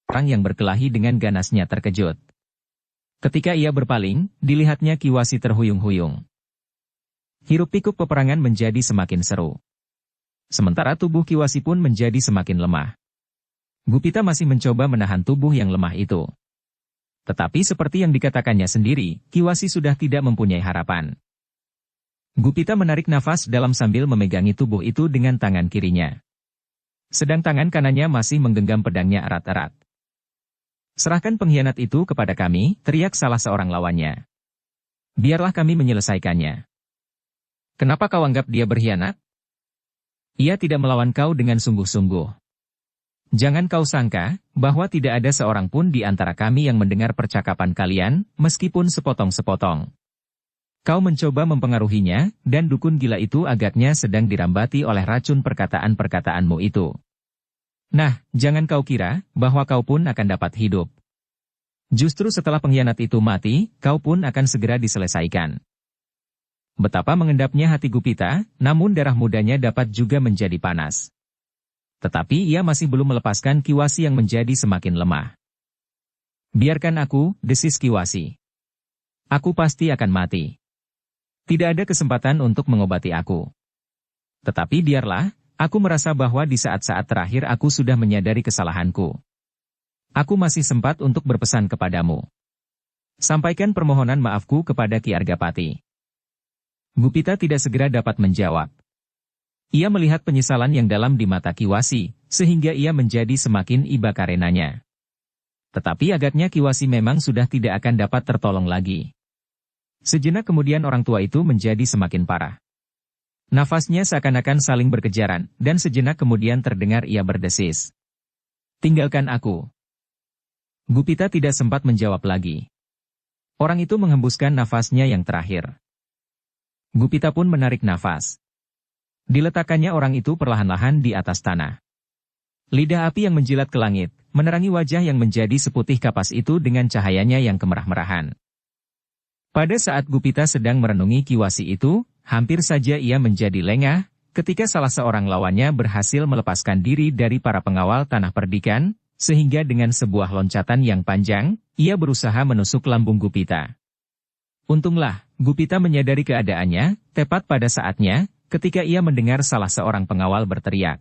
Orang yang berkelahi dengan ganasnya terkejut. Ketika ia berpaling, dilihatnya Kiwasi terhuyung-huyung. Hiruk-pikuk peperangan menjadi semakin seru. Sementara tubuh Kiwasi pun menjadi semakin lemah. Gupita masih mencoba menahan tubuh yang lemah itu. Tetapi seperti yang dikatakannya sendiri, Kiwasi sudah tidak mempunyai harapan. Gupita menarik nafas dalam sambil memegangi tubuh itu dengan tangan kirinya. Sedang tangan kanannya masih menggenggam pedangnya erat-erat. Serahkan pengkhianat itu kepada kami, teriak salah seorang lawannya. Biarlah kami menyelesaikannya. Kenapa kau anggap dia berkhianat? Ia tidak melawan kau dengan sungguh-sungguh. Jangan kau sangka, bahwa tidak ada seorang pun di antara kami yang mendengar percakapan kalian, meskipun sepotong-sepotong. Kau mencoba mempengaruhinya, dan dukun gila itu agaknya sedang dirambati oleh racun perkataan-perkataanmu itu. Nah, jangan kau kira, bahwa kau pun akan dapat hidup. Justru setelah pengkhianat itu mati, kau pun akan segera diselesaikan. Betapa mengendapnya hati Gupita, namun darah mudanya dapat juga menjadi panas. Tetapi ia masih belum melepaskan Kiwasi yang menjadi semakin lemah. Biarkan aku, desis Kiwasi. Aku pasti akan mati. Tidak ada kesempatan untuk mengobati aku. Tetapi biarlah, aku merasa bahwa di saat-saat terakhir aku sudah menyadari kesalahanku. Aku masih sempat untuk berpesan kepadamu. Sampaikan permohonan maafku kepada Ki Argapati. Gupita tidak segera dapat menjawab. Ia melihat penyesalan yang dalam di mata Kiwasi, sehingga ia menjadi semakin iba karenanya. Tetapi agaknya Kiwasi memang sudah tidak akan dapat tertolong lagi. Sejenak kemudian orang tua itu menjadi semakin parah. Nafasnya seakan-akan saling berkejaran, dan sejenak kemudian terdengar ia berdesis. Tinggalkan aku. Gupita tidak sempat menjawab lagi. Orang itu menghembuskan nafasnya yang terakhir. Gupita pun menarik nafas. Diletakkannya orang itu perlahan-lahan di atas tanah. Lidah api yang menjilat ke langit, menerangi wajah yang menjadi seputih kapas itu dengan cahayanya yang kemerah-merahan. Pada saat Gupita sedang merenungi Kiwasi itu, hampir saja ia menjadi lengah, ketika salah seorang lawannya berhasil melepaskan diri dari para pengawal tanah perdikan, Sehingga dengan sebuah loncatan yang panjang, ia berusaha menusuk lambung Gupita. Untunglah, Gupita menyadari keadaannya, tepat pada saatnya, ketika ia mendengar salah seorang pengawal berteriak.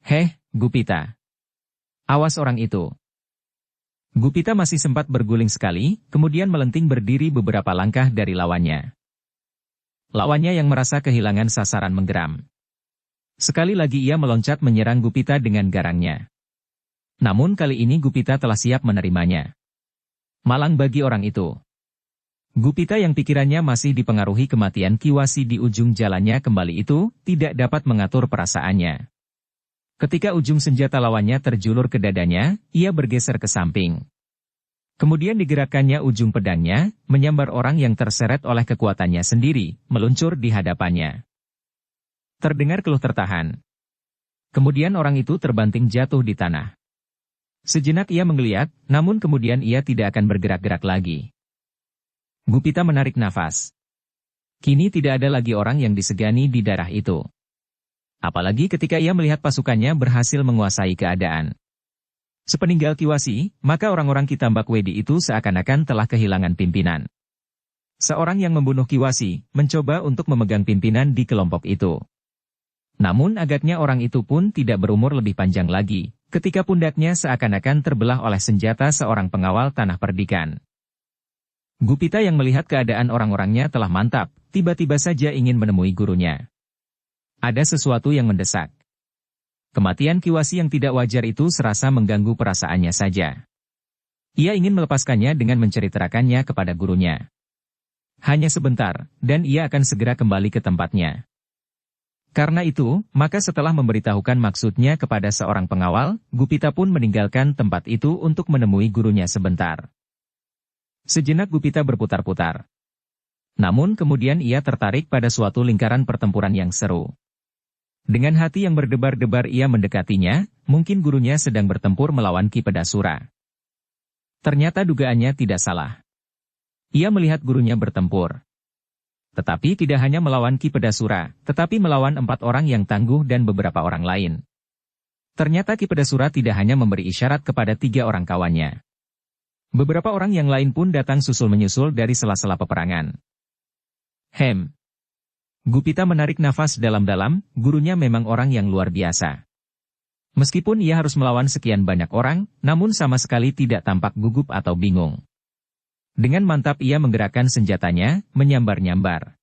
"Heh, Gupita! Awas orang itu!" Gupita masih sempat berguling sekali, kemudian melenting berdiri beberapa langkah dari lawannya. Lawannya yang merasa kehilangan sasaran menggeram. Sekali lagi ia meloncat menyerang Gupita dengan garangnya. Namun kali ini Gupita telah siap menerimanya. Malang bagi orang itu. Gupita yang pikirannya masih dipengaruhi kematian Kiwasi di ujung jalannya kembali itu, tidak dapat mengatur perasaannya. Ketika ujung senjata lawannya terjulur ke dadanya, ia bergeser ke samping. Kemudian digerakkannya ujung pedangnya, menyambar orang yang terseret oleh kekuatannya sendiri, meluncur di hadapannya. Terdengar keluh tertahan. Kemudian orang itu terbanting jatuh di tanah. Sejenak ia menggeliat, namun kemudian ia tidak akan bergerak-gerak lagi. Gupita menarik nafas. Kini tidak ada lagi orang yang disegani di daerah itu. Apalagi ketika ia melihat pasukannya berhasil menguasai keadaan. Sepeninggal Kiwasi, maka orang-orang Kitambak Wedi itu seakan-akan telah kehilangan pimpinan. Seorang yang membunuh Kiwasi, mencoba untuk memegang pimpinan di kelompok itu. Namun agaknya orang itu pun tidak berumur lebih panjang lagi, ketika pundaknya seakan-akan terbelah oleh senjata seorang pengawal tanah perdikan. Gupita yang melihat keadaan orang-orangnya telah mantap, tiba-tiba saja ingin menemui gurunya. Ada sesuatu yang mendesak. Kematian Kiwasi yang tidak wajar itu serasa mengganggu perasaannya saja. Ia ingin melepaskannya dengan menceritakannya kepada gurunya. Hanya sebentar, dan ia akan segera kembali ke tempatnya. Karena itu, maka setelah memberitahukan maksudnya kepada seorang pengawal, Gupita pun meninggalkan tempat itu untuk menemui gurunya sebentar. Sejenak Gupita berputar-putar. Namun kemudian ia tertarik pada suatu lingkaran pertempuran yang seru. Dengan hati yang berdebar-debar ia mendekatinya, mungkin gurunya sedang bertempur melawan Ki Pedasura. Ternyata dugaannya tidak salah. Ia melihat gurunya bertempur. Tetapi tidak hanya melawan Ki Pedasura, tetapi melawan 4 orang yang tangguh dan beberapa orang lain. Ternyata Ki Pedasura tidak hanya memberi isyarat kepada 3 orang kawannya. Beberapa orang yang lain pun datang susul-menyusul dari sela-sela peperangan. Gupita menarik nafas dalam-dalam, gurunya memang orang yang luar biasa. Meskipun ia harus melawan sekian banyak orang, namun sama sekali tidak tampak gugup atau bingung. Dengan mantap ia menggerakkan senjatanya, menyambar-nyambar.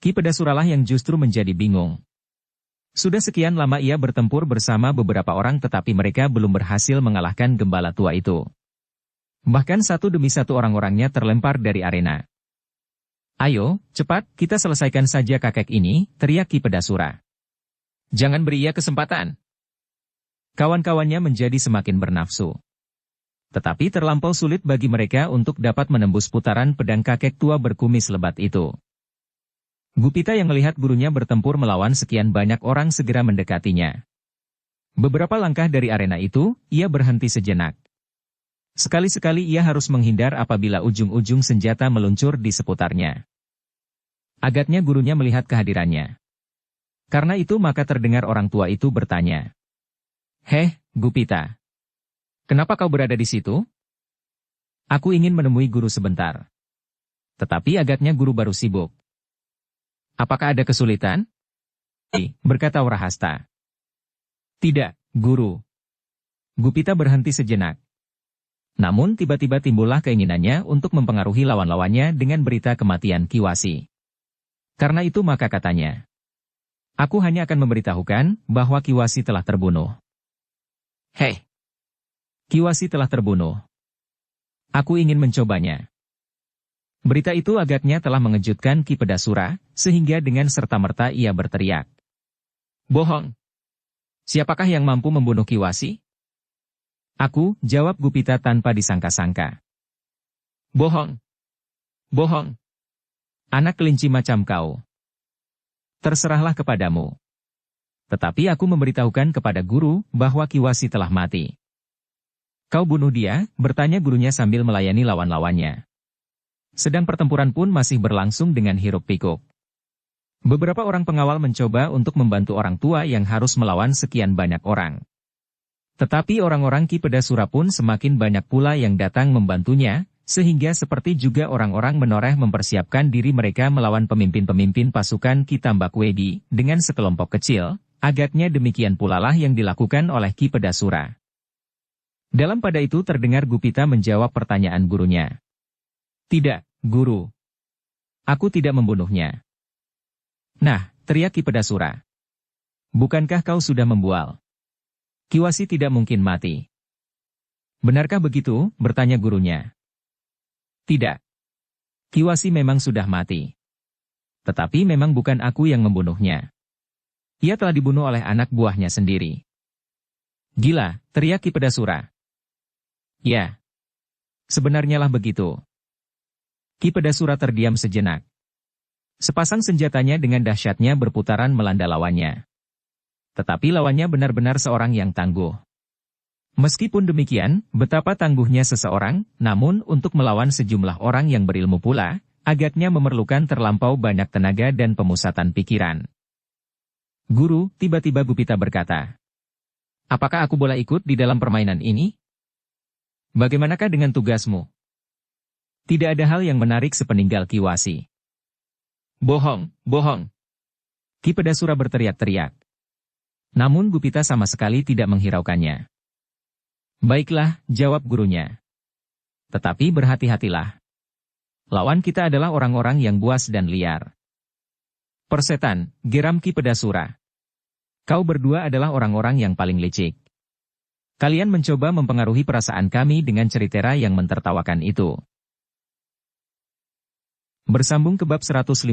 Ki Pedasuralah yang justru menjadi bingung. Sudah sekian lama ia bertempur bersama beberapa orang tetapi mereka belum berhasil mengalahkan gembala tua itu. Bahkan satu demi satu orang-orangnya terlempar dari arena. "Ayo, cepat, kita selesaikan saja kakek ini," teriak Ki Pedasura. "Jangan beri ia kesempatan." Kawan-kawannya menjadi semakin bernafsu. Tetapi terlampau sulit bagi mereka untuk dapat menembus putaran pedang kakek tua berkumis lebat itu. Gupita yang melihat gurunya bertempur melawan sekian banyak orang segera mendekatinya. Beberapa langkah dari arena itu, ia berhenti sejenak. Sekali-sekali ia harus menghindar apabila ujung-ujung senjata meluncur di seputarnya. Agaknya gurunya melihat kehadirannya. Karena itu maka terdengar orang tua itu bertanya. "Heh, Gupita. Kenapa kau berada di situ?" "Aku ingin menemui guru sebentar." Tetapi agaknya guru baru sibuk. "Apakah ada kesulitan?" berkata Warahasta. "Tidak, guru." Gupita berhenti sejenak. Namun tiba-tiba timbullah keinginannya untuk mempengaruhi lawan-lawannya dengan berita kematian Kiwasi. Karena itu maka katanya, "Aku hanya akan memberitahukan bahwa Kiwasi telah terbunuh." "Hei! Kiwasi telah terbunuh. Aku ingin mencobanya." Berita itu agaknya telah mengejutkan Ki Pedasura, sehingga dengan serta-merta ia berteriak. "Bohong! Siapakah yang mampu membunuh Kiwasi?" "Aku," jawab Gupita tanpa disangka-sangka. "Bohong! Bohong! Anak kelinci macam kau. Terserahlah kepadamu. Tetapi aku memberitahukan kepada guru bahwa Kiwasi telah mati." "Kau bunuh dia?" bertanya gurunya sambil melayani lawan-lawannya. Sedang pertempuran pun masih berlangsung dengan hiruk-pikuk. Beberapa orang pengawal mencoba untuk membantu orang tua yang harus melawan sekian banyak orang. Tetapi orang-orang Ki Pedasura pun semakin banyak pula yang datang membantunya, sehingga seperti juga orang-orang menoreh mempersiapkan diri mereka melawan pemimpin-pemimpin pasukan Ki Tambakwedi dengan sekelompok kecil, agaknya demikian pula lah yang dilakukan oleh Ki Pedasura. Dalam pada itu terdengar Gupita menjawab pertanyaan gurunya. Tidak, guru. Aku tidak membunuhnya. Nah, teriak Ki Pedasura. Bukankah kau sudah membual? Kiwasi tidak mungkin mati. Benarkah begitu? Bertanya gurunya. Tidak. Kiwasi memang sudah mati. Tetapi memang bukan aku yang membunuhnya. Ia telah dibunuh oleh anak buahnya sendiri. Gila, teriak Ki Pedasura. Ya. Sebenarnya lah begitu. Ki Pedasura terdiam sejenak. Sepasang senjatanya dengan dahsyatnya berputaran melanda lawannya. Tetapi lawannya benar-benar seorang yang tangguh. Meskipun demikian, betapa tangguhnya seseorang, namun untuk melawan sejumlah orang yang berilmu pula, agaknya memerlukan terlampau banyak tenaga dan pemusatan pikiran. Guru, tiba-tiba Gupita berkata. Apakah aku boleh ikut di dalam permainan ini? Bagaimanakah dengan tugasmu? Tidak ada hal yang menarik sepeninggal Kiwasi. Bohong, bohong. Ki Pedasura berteriak-teriak. Namun Gupita sama sekali tidak menghiraukannya. Baiklah, jawab gurunya. Tetapi berhati-hatilah. Lawan kita adalah orang-orang yang buas dan liar. Persetan, geram Ki Pedasura. Kau berdua adalah orang-orang yang paling licik. Kalian mencoba mempengaruhi perasaan kami dengan cerita yang mentertawakan itu. Bersambung ke bab 115.